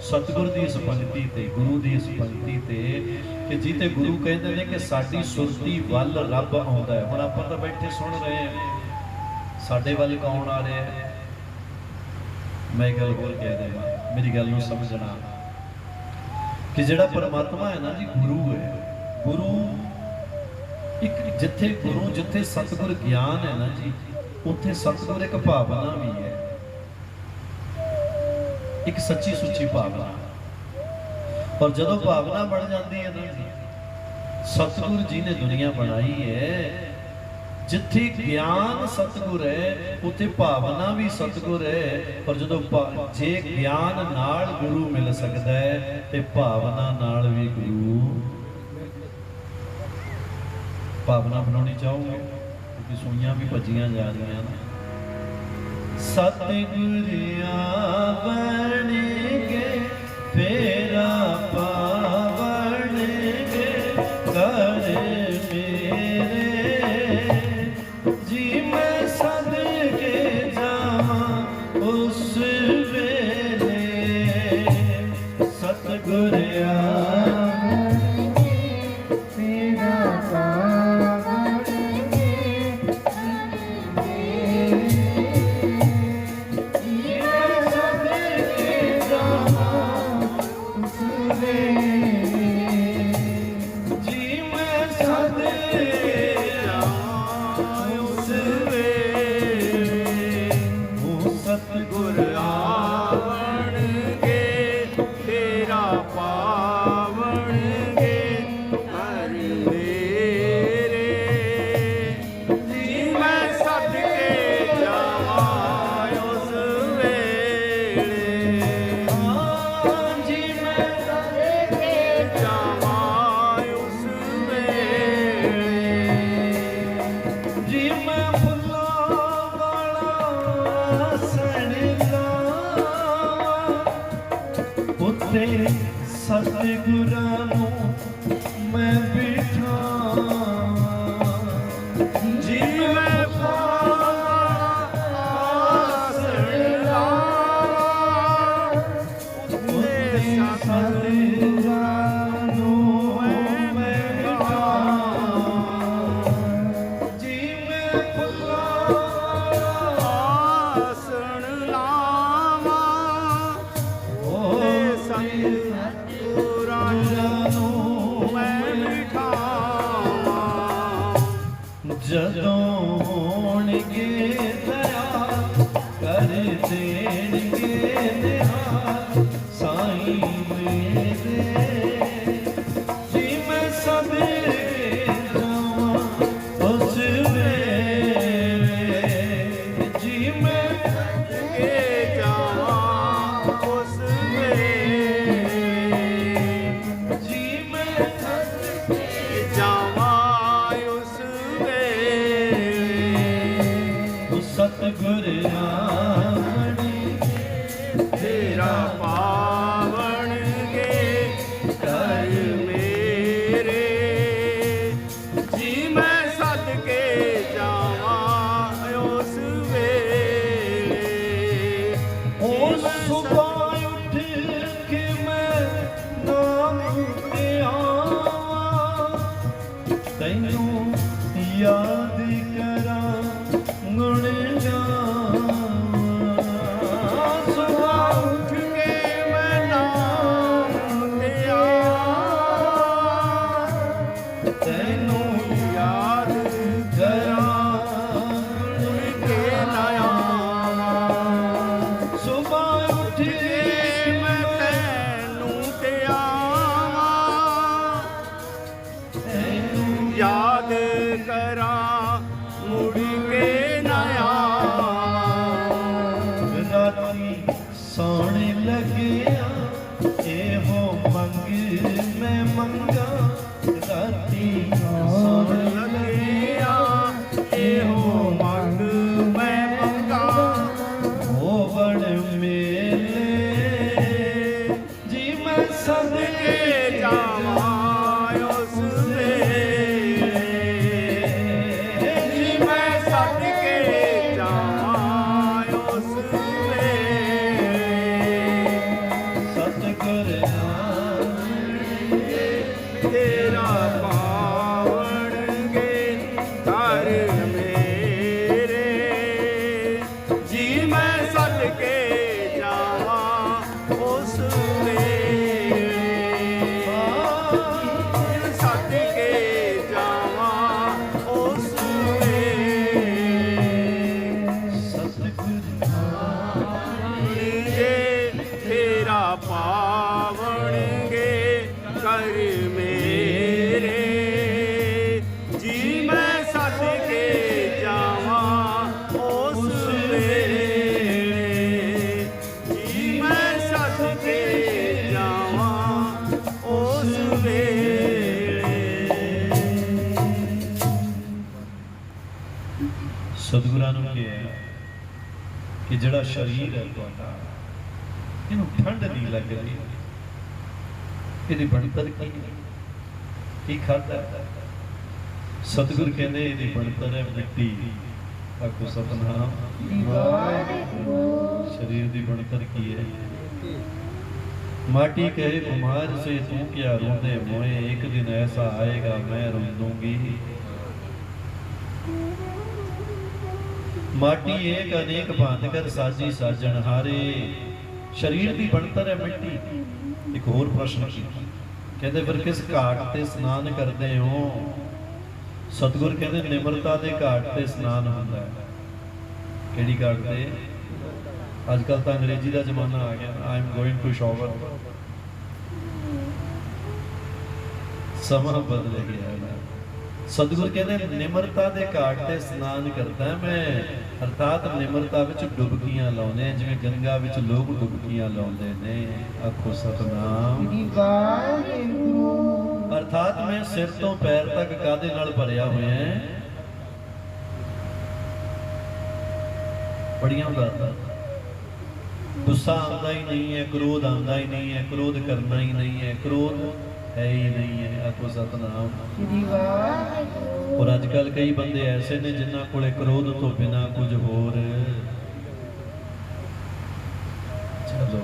ਸਤਿਗੁਰ ਦੀ ਇਸ ਪੰਕਤੀ ਤੇ, ਗੁਰੂ ਦੀ ਇਸ ਪੰਕਤੀ ਤੇ ਕਿ ਜਿੱਤੇ ਗੁਰੂ ਕਹਿੰਦੇ ਨੇ ਕਿ ਸਾਡੀ ਸੁਰਤੀ ਵੱਲ ਰੱਬ ਆਉਂਦਾ ਹੈ। ਹੁਣ ਆਪਾਂ ਤਾਂ ਬੈਠੇ ਸੁਣ ਰਹੇ ਹਾਂ, ਸਾਡੇ ਵੱਲ ਕੌਣ ਆ ਰਿਹਾ ਹੈ? ਮੈਂ ਗੱਲ ਹੋਰ ਕਹਿ ਦੇਵਾਂ, ਮੇਰੀ ਗੱਲ ਨੂੰ ਸਮਝਣਾ ਕਿ ਜਿਹੜਾ ਪਰਮਾਤਮਾ ਹੈ ਨਾ ਜੀ, ਗੁਰੂ ਹੈ। ਗੁਰੂ ਇੱਕ ਜਿੱਥੇ ਗੁਰੂ, ਜਿੱਥੇ ਸਤਿਗੁਰ ਗਿਆਨ ਹੈ ਨਾ ਜੀ, ਉੱਥੇ ਸਤਿਗੁਰ ਇੱਕ ਭਾਵਨਾ ਵੀ ਹੈ, ਇੱਕ ਸੱਚੀ ਸੁੱਚੀ ਭਾਵਨਾ। ਔਰ ਜਦੋਂ ਭਾਵਨਾ ਬਣ ਜਾਂਦੀ ਹੈ ਨਾ ਜੀ, ਸਤਿਗੁਰ ਜੀ ਨੇ ਦੁਨੀਆ ਬਣਾਈ ਹੈ, ਜਿੱਥੇ ਗਿਆਨ ਸਤਿਗੁਰ ਹੈ ਉੱਥੇ ਭਾਵਨਾ ਵੀ ਸਤਿਗੁਰ ਹੈ। ਔਰ ਜਦੋਂ ਜੇ ਗਿਆਨ ਨਾਲ ਗੁਰੂ ਮਿਲ ਸਕਦਾ ਹੈ ਤੇ ਭਾਵਨਾ ਨਾਲ ਵੀ ਗੁਰੂ। ਭਾਵਨਾ ਬਣਾਉਣੀ ਚਾਹੋਗੇ ਕਿਉਂਕਿ ਸੂਈਆਂ ਵੀ ਭੱਜੀਆਂ ਜਾ ਰਹੀਆਂ ਨੇ। ਸਤਿਗੁਰ ਆਵਣਗੇ ਫੇਰਾ ਪਾਵਣਗੇ ਕਰ ਮੇਰੇ, ਜੀ ਮੈਂ ਸਦਕੇ ਜਾਵਾਂ ਉਸ ਵੇਲੇ। ਸਤਿਗੁਰ ਆਵਣਗੇ ਫੇਰਾ ਪਾਵਣਗੇ ਸਤਿਗੁਰਾਂ ਨੂੰ ਮੈਂ ਬਿਠਾਵਾਂ, ਜੀ ਮੈਂ ਪਾਸਣ ਲਾਵਾਂ, ਉੱਤੇ ਸਤਿਗੁਰਾਂ ਨੂੰ ਮੈਂ ਬਿਠਾਵਾਂ, ਜੀ ਮੈਂ ਪਾਸਣ ਲਾਵਾਂ, ਉੱਤੇ ਸਤਿਗੁਰਾਂ ਨੂੰ ਮੈਂ ਬਿਠਾਵਾਂ। सतगुर नाम तेरा पावन गे कर मेरे जी मैं सदके जावा उस वेले ओ सुबह उठ के मैं नाम ते आवां तैनू याद करा गुण गावां सुबह उठ के मैं नाम ते आवां तैनू याद करा गुण के नया सुबह उठ के मैं तैनू ते आवां तैनू याद करा मुड़ के नया राती सोने लगिया एहो मंग मैं मंगा राती सोने लगिया एहो मंग मैं मंगा हो बड़ मेले जी मैं सदके सदके जावा उस वेले जी मैं सदके जावा उस वेले सतगुर तेरा पावन गे कर मेरे जी मैं सदके जावा उस वेले सदके जावा उस वेले सतगुर गे तेरा पावन गे कर मेरे जी मैं सदके जावा उस वेले जी मैं सदके जावा उस वेले ਸਤਿਗੁਰਾਂ ਨੂੰ ਕਿਹਾ ਕਿ ਜਿਹੜਾ ਸ਼ਰੀਰ ਹੈ ਤੁਹਾਡਾ ਇਹਨੂੰ ਠੰਡ ਨਹੀਂ ਲੱਗ ਰਹੀ ਇਹਦੀ ਬਣਤਰ ਕੀ ਹੈ ਕੀ ਖਾਦਾ ਸਤਿਗੁਰ ਕਹਿੰਦੇ ਇਹਦੀ ਬਣਤਰ ਹੈ ਮਿੱਟੀ ਆਖੋ ਸਤਨਾਮ शरीर ਦੀ ਬਣਤਰ ਕੀ ਹੈ माटी कहे कुम्हार से तू क्या रोंदे मोए एक दिन ऐसा आएगा मैं रोंदूंगी माटी एक अनेक भांत कर साजी साजन हारे शरीर ਦੀ ਬਣਤਰ ਹੈ ਮਿੱਟੀ ਇੱਕ ਹੋਰ ਪ੍ਰਸ਼ਨ ਕਹਿੰਦੇ ਫਿਰ ਕਿਸ ਘਾਟ ਤੇ ਇਸ਼ਨਾਨ ਕਰਦੇ ਹੋ ਸਤਿਗੁਰ ਕਹਿੰਦੇ ਨਿਮਰਤਾ ਦੇ ਘਾਟ ਤੇ ਇਸ਼ਨਾਨ ਹੁੰਦਾ ਹੈ ਕਿਹੜੀ ਘਾਟ ਤੇ ਅੱਜ ਕੱਲ ਤਾਂ ਅੰਗਰੇਜ਼ੀ ਦਾ ਜ਼ਮਾਨਾ ਆ ਗਿਆ I am going to shower ਸਮਾਂ ਬਦਲ ਗਿਆ ਹੈ ਸਤਿਗੁਰ ਕਹਿੰਦੇ ਨਿਮਰਤਾ ਦੇ ਘਾਟ ਤੇ ਇਸ਼ਨਾਨ ਕਰਦਾ ਮੈਂ ਅਰਥਾਤ ਨਿਮਰਤਾ ਵਿੱਚ ਡੁਬਕੀਆਂ ਲਾਉਂਦੇ ਜਿਵੇਂ ਗੰਗਾ ਵਿੱਚ ਲੋਕ ਡੁਬਕੀਆਂ ਲਾਉਂਦੇ ਨੇ ਆਖੋ ਸਤਨਾਮ ਅਰਥਾਤ ਮੈਂ ਸਿਰ ਤੋਂ ਪੈਰ ਤੱਕ ਕਾਦੇ ਨਾਲ ਭਰਿਆ ਹੋਇਆ ਹੈ ਬੜੀਆਂ ਗੱਲਾਂ गुस्सा आंदा ही नहीं है क्रोध आंदा ही नहीं है क्रोध करना ही नहीं है क्रोध है ही नहीं है आखो सतनाम और अजकल कई बंदे ऐसे ने जिन्हां कोले क्रोध तो बिना कुछ होर चलो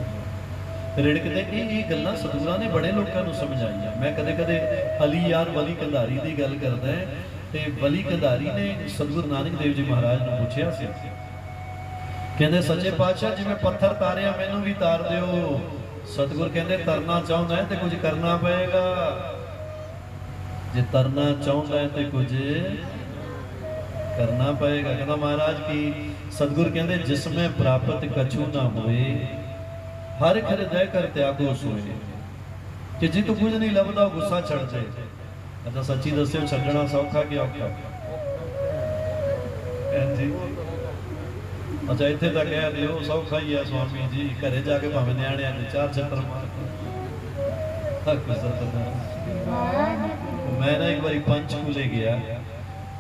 रिड़कदे ये गल्लां सतगुरां ने बड़े लोगों को समझाईਆਂ मैं कदे कदे अली यार वली कंधारी की गल करदा है ते वली कंधारी ने सतगुरु नानक देव जी महाराज ਨੂੰ ਪੁੱਛਿਆ ਸੀ ਕਹਿੰਦੇ ਸੱਚੇ ਪਾਤਸ਼ਾਹ ਜਿਵੇਂ ਪੱਥਰ ਤਾਰਿਆ ਮੈਨੂੰ ਵੀ ਤਾਰ ਦਿਓ ਸਤਿਗੁਰ ਕਹਿੰਦੇ ਤਰਨਾ ਚਾਹੁੰਦਾ ਹੈ ਤੇ ਕੁਝ ਕਰਨਾ ਪਏਗਾ ਜੇ ਤਰਨਾ ਚਾਹੁੰਦਾ ਹੈ ਤੇ ਕੁਝ ਕਰਨਾ ਪਏਗਾ ਕਹਿੰਦਾ ਮਹਾਰਾਜ ਕੀ ਸਤਿਗੁਰ ਕਹਿੰਦੇ ਜਿਸਮੇ ਪ੍ਰਾਪਤ ਕਛੂ ਨਾ ਹੋਏ ਹਰ ਹਿਰਦੈ ਕਰ ਤਿਆਗੋ ਸੋਏ ਕਿ ਜੀ ਤੂੰ ਕੁਝ ਨਹੀਂ ਲੱਭਦਾ ਗੁੱਸਾ ਛੱਡ ਦੇ ਅੱਛਾ ਸੱਚੀ ਦੱਸਿਓ ਛੱਡਣਾ ਸੌਖਾ ਕਿ ਔਖਾ ਜੀ अच्छा इत्थे तक कह दिओ सौखा ही है स्वामी जी घरे जाके भावें नियाणियां ने चार छत्तर मार मैं ना एक बारी पंचकूले गया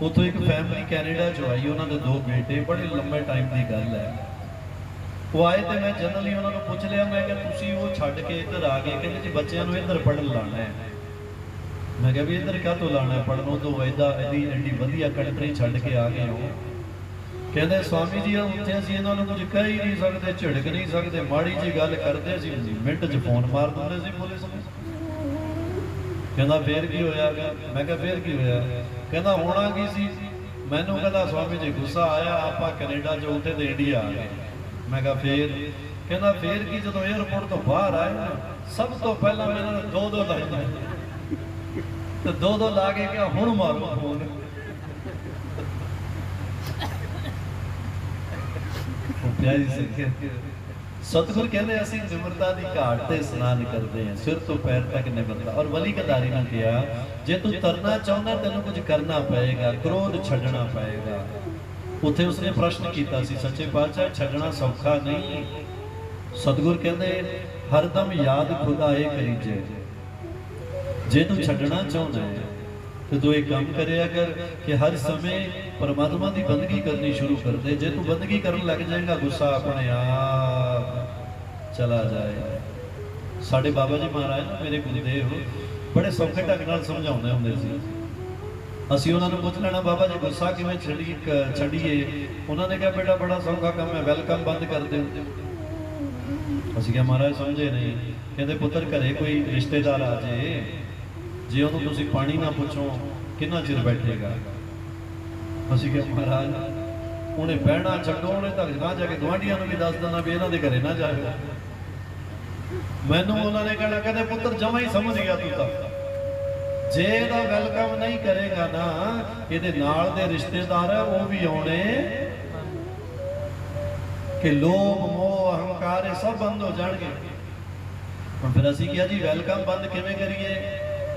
ਉੱਥੋਂ ਇੱਕ ਫੈਮਿਲੀ ਕੈਨੇਡਾ 'ਚੋਂ ਆਈ, ਉਹਨਾਂ ਦੇ 2 ਬੇਟੇ, ਬੜੇ ਲੰਬੇ ਟਾਈਮ ਦੀ ਗੱਲ ਹੈ। ਉਹ ਆਏ ਤੇ ਮੈਂ ਜਨਰਲੀ ਉਹਨਾਂ ਨੂੰ ਪੁੱਛ ਲਿਆ, ਮੈਂ ਕਿਹਾ ਤੁਸੀਂ ਉਹ ਛੱਡ ਕੇ ਇੱਧਰ ਆ ਗਏ, ਕਹਿੰਦੇ ਜੀ ਬੱਚਿਆਂ ਨੂੰ ਇੱਧਰ ਪੜ੍ਹਨ ਲਾਣਾ ਹੈ। ਮੈਂ ਕਿਹਾ ਵੀ ਇੱਧਰ ਕਾਹਤੋਂ ਲਾਣਾ ਪੜ੍ਹਨ, ਤੋਂ ਐਡੀ ਵਧੀਆ ਕੰਟਰੀ ਛੱਡ ਕੇ ਆ ਗਏ ਹੋ। ਕਹਿੰਦੇ ਸਵਾਮੀ ਜੀ ਉੱਥੇ ਅਸੀਂ ਇਹਨਾਂ ਨੂੰ ਕੁਝ ਕਹਿ ਹੀ ਨਹੀਂ ਸਕਦੇ, ਝਿੜਕ ਨਹੀਂ ਸਕਦੇ, ਮਾੜੀ ਜੀ ਗੱਲ ਕਰਦੇ ਸੀ ਮਿੰਟ 'ਚ ਫੋਨ ਮਾਰ ਦਿੰਦੇ ਸੀ ਪੁਲਿਸ ਨੂੰ। ਕਹਿੰਦਾ ਫੇਰ ਕੀ ਹੋਇਆ? ਮੈਂ ਕਿਹਾ ਫੇਰ ਕੀ ਹੋਇਆ? ਕਹਿੰਦਾ ਹੋਣਾ ਕੀ ਸੀ, ਮੈਨੂੰ ਕਹਿੰਦਾ ਸਵਾਮੀ ਜੀ ਗੁੱਸਾ ਆਇਆ, ਆਪਾਂ ਕੈਨੇਡਾ 'ਚ ਉੱਥੇ ਤੇ ਇੰਡੀਆ ਆ ਗਏ। ਮੈਂ ਕਿਹਾ ਫੇਰ? ਕਹਿੰਦਾ ਫੇਰ ਕੀ, ਜਦੋਂ 에ਅਰਪੋਰਟ ਤੋਂ ਬਾਹਰ ਆਏ ਨਾ, ਸਭ ਤੋਂ ਪਹਿਲਾਂ ਮੈਂ ਇਹਨਾਂ ਨੂੰ 2-2 ਲਾਈਆਂ ਤੇ 2-2 ਲਾ ਕੇ ਕਿਹਾ ਹੁਣ ਮਾਰੋ ਫੋਨ। ਪਿਆਰੀ ਸੰਗਤ, ਸਤਿਗੁਰ ਕਹਿੰਦੇ ਅਸੀਂ ਨਿਮਰਤਾ ਦੀ ਘਾਟ ਤੇ ਇਸ਼ਨਾਨ ਕਰਦੇ ਹਾਂ, ਸਿਰ ਤੋਂ ਪੈਰ ਤੱਕ ਨਿਮਰਤਾ। ਔਰ ਵਲੀ ਕਦਾਰੀ ਨੇ ਕਿਹਾ ਜੇ ਤੂੰ ਤਰਨਾ ਚਾਹੁੰਦਾ ਤੈਨੂੰ ਕੁਝ ਕਰਨਾ ਪਏਗਾ, ਕ੍ਰੋਧ ਛੱਡਣਾ ਪਏਗਾ। ਉੱਥੇ ਉਸਨੇ ਪ੍ਰਸ਼ਨ ਕੀਤਾ ਸੀ, ਸੱਚੇ ਪਾਤਸ਼ਾਹ ਛੱਡਣਾ ਸੌਖਾ ਨਹੀਂ। ਸਤਿਗੁਰ ਕਹਿੰਦੇ ਹਰਦਮ ਯਾਦ ਖੁਦਾਏ ਕਰੀਜੇ, ਜੇ ਤੂੰ ਛੱਡਣਾ ਚਾਹੁੰਦਾ ਹੈ ਤੇ ਤੂੰ ਇੱਕ ਕੰਮ ਕਰਿਆ ਕਰ ਕਿ ਹਰ ਸਮੇਂ ਪਰਮਾਤਮਾ ਦੀ ਬੰਦਗੀ ਕਰਨੀ ਸ਼ੁਰੂ ਕਰ ਦੇ। ਜੇ ਤੂੰ ਬੰਦਗੀ ਕਰਨ ਲੱਗ ਜਾਏਗਾ ਗੁੱਸਾ ਆਪਣੇ ਆਪ ਚਲਾ ਜਾਏਗਾ। ਸਾਡੇ ਬਾਬਾ ਜੀ ਮਹਾਰਾਜ ਨਾ ਮੇਰੇ ਗੁਰਦੇਵ ਬੜੇ ਸੌਖੇ ਢੰਗ ਨਾਲ ਸਮਝਾਉਂਦੇ ਹੁੰਦੇ ਸੀ। ਅਸੀਂ ਉਹਨਾਂ ਨੂੰ ਪੁੱਛ ਲੈਣਾ ਬਾਬਾ ਜੀ ਗੁੱਸਾ ਕਿਵੇਂ ਛੱਡੀਏ? ਉਹਨਾਂ ਨੇ ਕਿਹਾ ਬੇਟਾ ਬੜਾ ਸੌਖਾ ਕੰਮ ਹੈ, ਵੈਲਕਮ ਬੰਦ ਕਰ ਦਿਓ। ਅਸੀਂ ਕਿਹਾ ਮਹਾਰਾਜ ਸਮਝੇ ਨਹੀਂ। ਕਹਿੰਦੇ ਪੁੱਤਰ ਘਰੇ ਕੋਈ ਰਿਸ਼ਤੇਦਾਰ ਆ ਜੇ, ਜੇ ਉਹਨੂੰ ਤੁਸੀਂ ਪਾਣੀ ਨਾ ਪੁੱਛੋ ਕਿੰਨਾ ਚਿਰ ਬੈਠੇਗਾ? ਅਸੀਂ ਕਿਹਾ ਮਹਾਰਾਜ ਉਹਨੇ ਬਹਿਣਾ ਛੱਡੋ, ਉਹਨੇ ਤਾਂ ਗਾਂ ਜਾ ਕੇ ਗੁਆਂਢੀਆਂ ਨੂੰ ਵੀ ਦੱਸ ਦੇਣਾ ਵੀ ਇਹਨਾਂ ਦੇ ਘਰੇ ਨਾ ਜਾਇਓ। ਮੈਨੂੰ ਉਹਨਾਂ ਨੇ ਕਹਿਣਾ ਕਹਿੰਦੇ ਪੁੱਤਰ ਜਮਾ ਹੀ ਸਮਝ ਗਿਆ ਤੂੰ ਤਾਂ, ਜੇ ਇਹਦਾ ਵੈਲਕਮ ਨਹੀਂ ਕਰੇਗਾ ਨਾ ਇਹਦੇ ਨਾਲ ਦੇ ਰਿਸ਼ਤੇਦਾਰ ਹੈ ਉਹ ਵੀ ਆਉਣੇ ਕਿ ਲੋਭ ਮੋਹ ਅਹੰਕਾਰ ਇਹ ਸਭ ਬੰਦ ਹੋ ਜਾਣਗੇ। ਹੁਣ ਫਿਰ ਅਸੀਂ ਕਿਹਾ ਜੀ ਵੈਲਕਮ ਬੰਦ ਕਿਵੇਂ ਕਰੀਏ?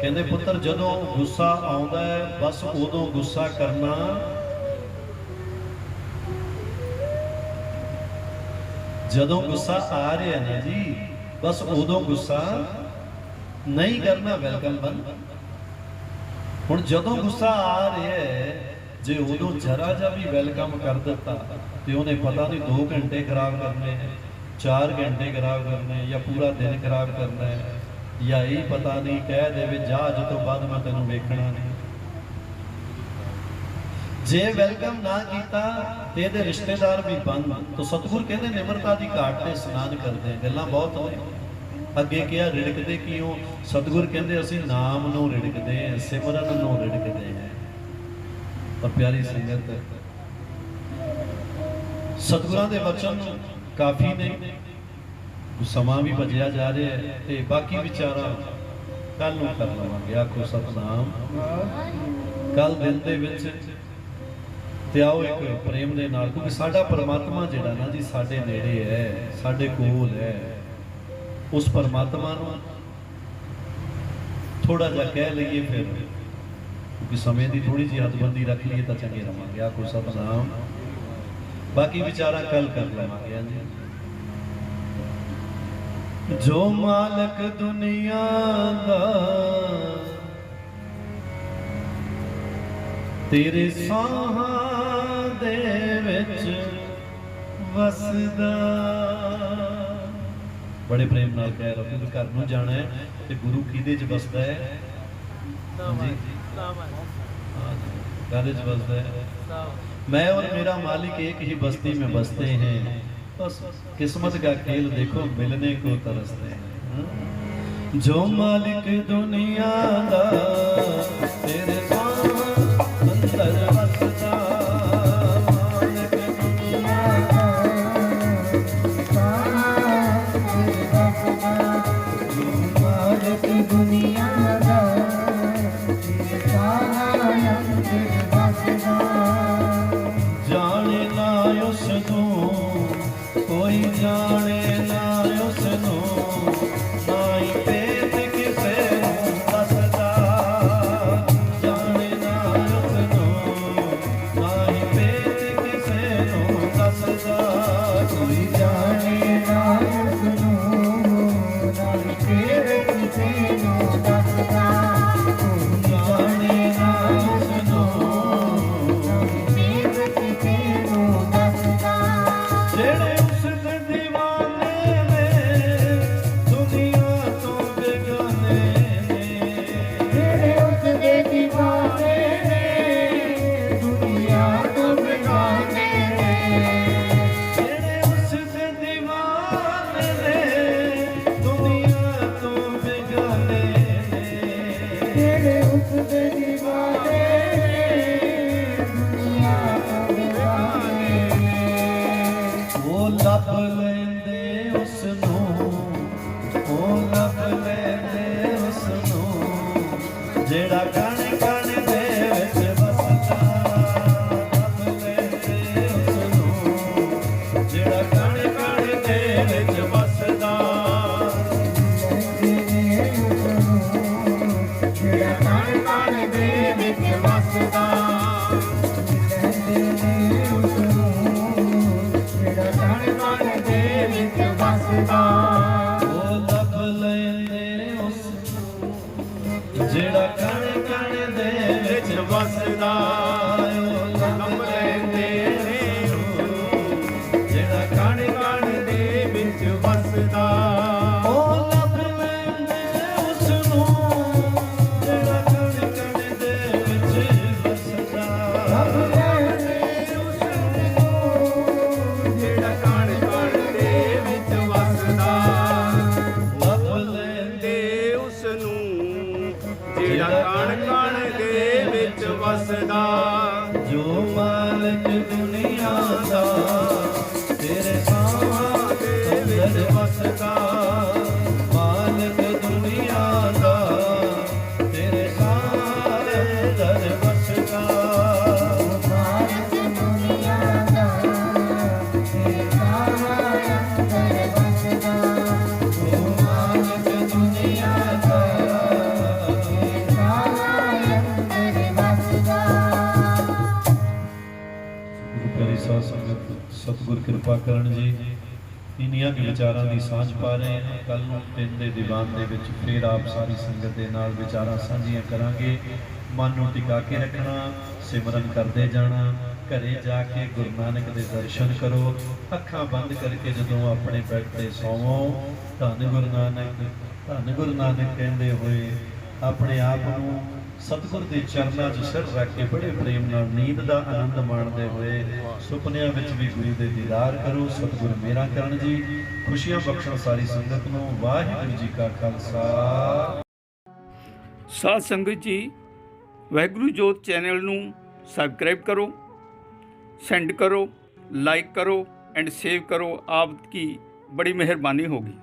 ਕਹਿੰਦੇ ਪੁੱਤਰ ਜਦੋਂ ਗੁੱਸਾ ਆਉਂਦਾ ਹੈ ਬਸ ਉਦੋਂ ਗੁੱਸਾ ਕਰਨਾ। ਜਦੋਂ ਗੁੱਸਾ ਆ ਰਿਹਾ ਨਾ ਜੀ ਬਸ ਉਦੋਂ ਗੁੱਸਾ ਨਹੀਂ ਕਰਨਾ, ਵੈਲਕਮ ਬੰਦ। ਹੁਣ ਜਦੋਂ ਗੁੱਸਾ ਆ ਰਿਹਾ ਹੈ ਜੇ ਉਦੋਂ ਜਰਾ ਜਿਹਾ ਵੀ ਵੈਲਕਮ ਕਰ ਦਿੱਤਾ ਤੇ ਉਹਨੇ ਪਤਾ ਨਹੀਂ 2 ਘੰਟੇ ਖਰਾਬ ਕਰਨੇ, 4 ਘੰਟੇ ਖਰਾਬ ਕਰਨੇ ਜਾਂ ਪੂਰਾ ਦਿਨ ਖਰਾਬ ਕਰਨਾ ਹੈ, ਜਾਂ ਇਹ ਪਤਾ ਨਹੀਂ ਕਹਿ ਦੇਵੇ ਜਾ ਅੱਜ ਤੋਂ ਬਾਅਦ ਮੈਂ ਤੈਨੂੰ ਵੇਖਣਾ ਨਹੀਂ। ਜੇ ਵੈਲਕਮ ਨਾ ਕੀਤਾ ਤੇ ਇਹਦੇ ਰਿਸ਼ਤੇਦਾਰ ਵੀ ਬੰਦ। ਤਾਂ ਸਤਿਗੁਰ ਕਹਿੰਦੇ ਨਿਮਰਤਾ ਦੀ ਘਾਟ ਤੇ ਇਸ਼ਨਾਨ ਕਰਦੇ। ਗੱਲਾਂ ਬਹੁਤ ਨੇ। ਅੱਗੇ ਕਿਹਾ ਰਿੜਕਦੇ ਕਿਉਂ? ਸਤਿਗੁਰ ਕਹਿੰਦੇ ਅਸੀਂ ਨਾਮ ਨੂੰ ਰਿੜਕਦੇ ਹਾਂ, ਸਿਮਰਨ ਨੂੰ ਰਿੜਕਦੇ ਹਾਂ। ਪਰ ਪਿਆਰੀ ਸੰਗਤ ਸਤਿਗੁਰਾਂ ਦੇ ਵਚਨ ਕਾਫੀ ਨੇ, ਸਮਾਂ ਵੀ ਭਜਿਆ ਜਾ ਰਿਹਾ ਹੈ ਤੇ ਬਾਕੀ ਵਿਚਾਰਾਂ ਕੱਲ ਨੂੰ ਕਰ ਲਵਾਂਗੇ। ਆਖੋ ਸਤਨਾਮ। ਕੱਲ ਦਿਨ ਦੇ ਵਿੱਚ ਤੇ ਆਓ ਇੱਕ ਪ੍ਰੇਮ ਦੇ ਨਾਲ, ਕਿਉਂਕਿ ਸਾਡਾ ਪਰਮਾਤਮਾ ਜਿਹੜਾ ਨਾ ਜੀ ਸਾਡੇ ਨੇੜੇ ਹੈ, ਸਾਡੇ ਕੋਲ ਹੈ। ਉਸ ਪਰਮਾਤਮਾ ਨੂੰ ਥੋੜਾ ਜਿਹਾ ਕਹਿ ਲਈਏ ਫਿਰ, ਕਿਉਂਕਿ ਸਮੇਂ ਦੀ ਥੋੜੀ ਜਿਹੀ ਹੱਦਬੰਦੀ ਰੱਖ ਲਈਏ ਤਾਂ ਚੰਗੇ ਰਵਾਂਗੇ। ਆਖੋ ਸਤਨਾਮ। ਬਾਕੀ ਵਿਚਾਰਾਂ ਕੱਲ ਕਰ ਲਵਾਂਗੇ। ਹਾਂਜੀ। ਜੋ ਮਾਲਕ ਦੁਨੀਆ ਦਾ ਤੇਰੇ ਸਾਹਾਂ ਦੇ ਵਿੱਚ ਵਸਦਾ। ਬੜੇ ਪ੍ਰੇਮ ਨਾਲ ਕਹਿ ਰਿਹਾ ਕਿ ਘਰ ਨੂੰ ਜਾਣਾ ਹੈ ਤੇ ਗੁਰੂ ਕਿਹਦੇ ਚ ਵਸਦਾ ਹੈ? ਕਾਹਦੇ ਚ ਵਸਦਾ है? मैं और मेरा मालिक एक ही बस्ती में बसते हैं, बस किस्मत का खेल देखो मिलने को तरसते हैं। जो मालिक दुनिया दा तेरे अंदर वसदा, मालिक दुनिया दा जो मालिक दुनिया दा जाने ना उसनू कोई जाने ना उसनू, ना ही पेट किसे दसदा। जाने ना उसनू ना ही पेट किसे दसदा, कोई जाने ना उसनू ना ही पेट किसे दसदा। जाने ना उसनू ਜਿਹੜੇ ਉਸ ਦੇ ਦੀਵਾਨੇ ਨੇ ਦੁਨੀਆ ਤੋਂ ਬੇਗਾਨੇ ਨੇ ਜਿਹੜੇ ਉਸ ਦੇ ਦੀਵਾਨੇ ਨੇ ਦੁਨੀਆ ਤੋਂ ਬੇਗਾਨੇ ਨੇ ਜਿਹੜੇ ਉਸ ਦੇ ਦੀਵਾਨੇ ਨੇ ਦੁਨੀਆ ਤੋਂ ਬੇਗਾਨੇ ਨੇ ਜਿਹੜੇ ਉਸ ਦੇ ਦੀਵਾਨੇ ਦੁਨੀਆ ਤੋਂ ਬੇਗਾਨੇ ਉਹ ਲੱਭ ਲੈਂਦੇ ਉਸ ਨੂੰ ਉਹ ਲੱਭ ਲੈਂਦੇ ਉਸ ਨੂੰ ਜਿਹੜਾ ਕਣ ਕਣ ਦੇ ਵਿੱਚ ਵਸਦਾ ਲੱਭ ਲੈਂਦੇ ਉਸ ਨੂੰ ਜਿਹੜਾ ਕਣ ਕਣ ਦੇ ਵਿੱਚ ਵਸਦਾ ਜਿਹੜਾ ਕਣ ਕਣ ਦੇ ਵਿੱਚ ਵਸਦਾ ਜਿਹੜਾ ਕਣ ਕਣ ਦੇ ਵਿੱਚ ਵਸਦਾ ਉਹ ਲੱਭ ਲੈਂਦੇ ਉਸ ਨੂੰ ਜਿਹੜਾ ਕਣ ਕਣ ਦੇ ਵਿੱਚ ਵਸਦਾ ਉਹ ਲੱਭ ਲੈਂਦੇ ਨੇ ਉਹਨੂੰ ਜਿਹੜਾ ਕਣ ਕਣ ਦੇ ਵਿੱਚ ਵਸਦਾ ਉਹ ਲੱਭ ਲੈਂਦੇ ਉਸ ਨੂੰ ਜਿਹੜਾ ਕਣ ਕਣ ਦੇ ਵਿੱਚ ਵਸਦਾ ਰੱਬ ਲੈਂਦੇ ਉਸ ਨੂੰ ਜਿਹੜਾ ਕਣ ਕਣ ਦੇ ਵਿੱਚ ਵਸਦਾ ਲੱਭ ਲੈਂਦੇ ਉਸ ਨੂੰ ਜਿਹੜਾ ਕਣ ਕਣ ਦੇ ਵਿੱਚ ਵਸਦਾ ਜੋ ਮਾਲਕ ਦੁਨੀਆ ਦਾ ਤੇਰੇ ਸਾਹਾਂ ਦੇ ਅੰਦਰ ਵਸਦਾ ਮਾਲਕ ਦੁਨੀਆ ਦਾ ਤੇਰੇ ਸਾਹਾਂ ਦੇ ਅੰਦਰ ਵਸਦਾ ਮਾਲਕ ਦੁਨੀਆ ਦਾ ਤੇਰੇ ਸਾਹਾਂ ਅੰਦਰ ਵਸਦਾ ਜੋ ਮਾਲਕ ਦੁਨੀਆ ਦਾ ਤੇਰੇ ਸਾਹਾਂ ਅੰਦਰ ਵਸਦਾ ਗੁਰੂ ਪਿਆਰੀ ਸਾਧ ਸੰਗਤ ਸਤਿਗੁਰ ਕਿਰਪਾ ਕਰਨ ਜੀ ਇੰਨੀਆਂ ਕੁ ਵਿਚਾਰਾਂ ਦੀ ਸਾਂਝ ਪਾ ਰਹੇ ਹਾਂ ਕੱਲ ਨੂੰ ਦਿਨ ਦੇ ਦੀਵਾਨ ਦੇ ਵਿੱਚ ਫੇਰ ਆਪ ਸਾਰੀ ਸੰਗਤ ਦੇ ਨਾਲ ਵਿਚਾਰਾਂ ਸਾਂਝੀਆਂ ਕਰਾਂਗੇ ਮਨ ਨੂੰ ਟਿਕਾ ਕੇ ਰੱਖਣਾ ਸਿਮਰਨ ਕਰਦੇ ਜਾਣਾ ਘਰੇ ਜਾ ਕੇ ਗੁਰੂ ਨਾਨਕ ਦੇ ਦਰਸ਼ਨ ਕਰੋ ਅੱਖਾਂ ਬੰਦ ਕਰਕੇ ਜਦੋਂ ਆਪਣੇ ਬੈੱਡ ਤੇ ਸੌਵੋ ਧੰਨ ਗੁਰੂ ਨਾਨਕ ਕਹਿੰਦੇ ਹੋਏ ਆਪਣੇ ਆਪ ਨੂੰ ਸਤਿਗੁਰ ਦੇ ਚਰਨਾਂ 'ਚ ਸਿਰ ਰੱਖ ਕੇ ਬੜੇ ਪ੍ਰੇਮ ਨਾਲ ਨੀਂਦ ਦਾ ਆਨੰਦ ਮਾਣਦੇ ਹੋਏ ਸੁਪਨਿਆਂ ਵਿੱਚ ਵੀ ਗੁਰੂ ਦੇ ਦੀਦਾਰ ਕਰੋ ਸਤਿਗੁਰ ਮੇਰਾ ਕਰਨ ਜੀ ਖੁਸ਼ੀਆਂ ਬਖਸ਼ਣ ਸਾਰੀ ਸੰਗਤ ਨੂੰ ਵਾਹਿਗੁਰੂ ਜੀ ਕਾ ਖਾਲਸਾ ਸਾਧ ਸੰਗਤ ਜੀ ਵਾਹਿਗੁਰੂ ਜੋਤ ਚੈਨਲ ਨੂੰ ਸਬਸਕ੍ਰਾइब करो सेंड करो लाइक करो एंड सेव करो आपकी बड़ी मेहरबानी होगी।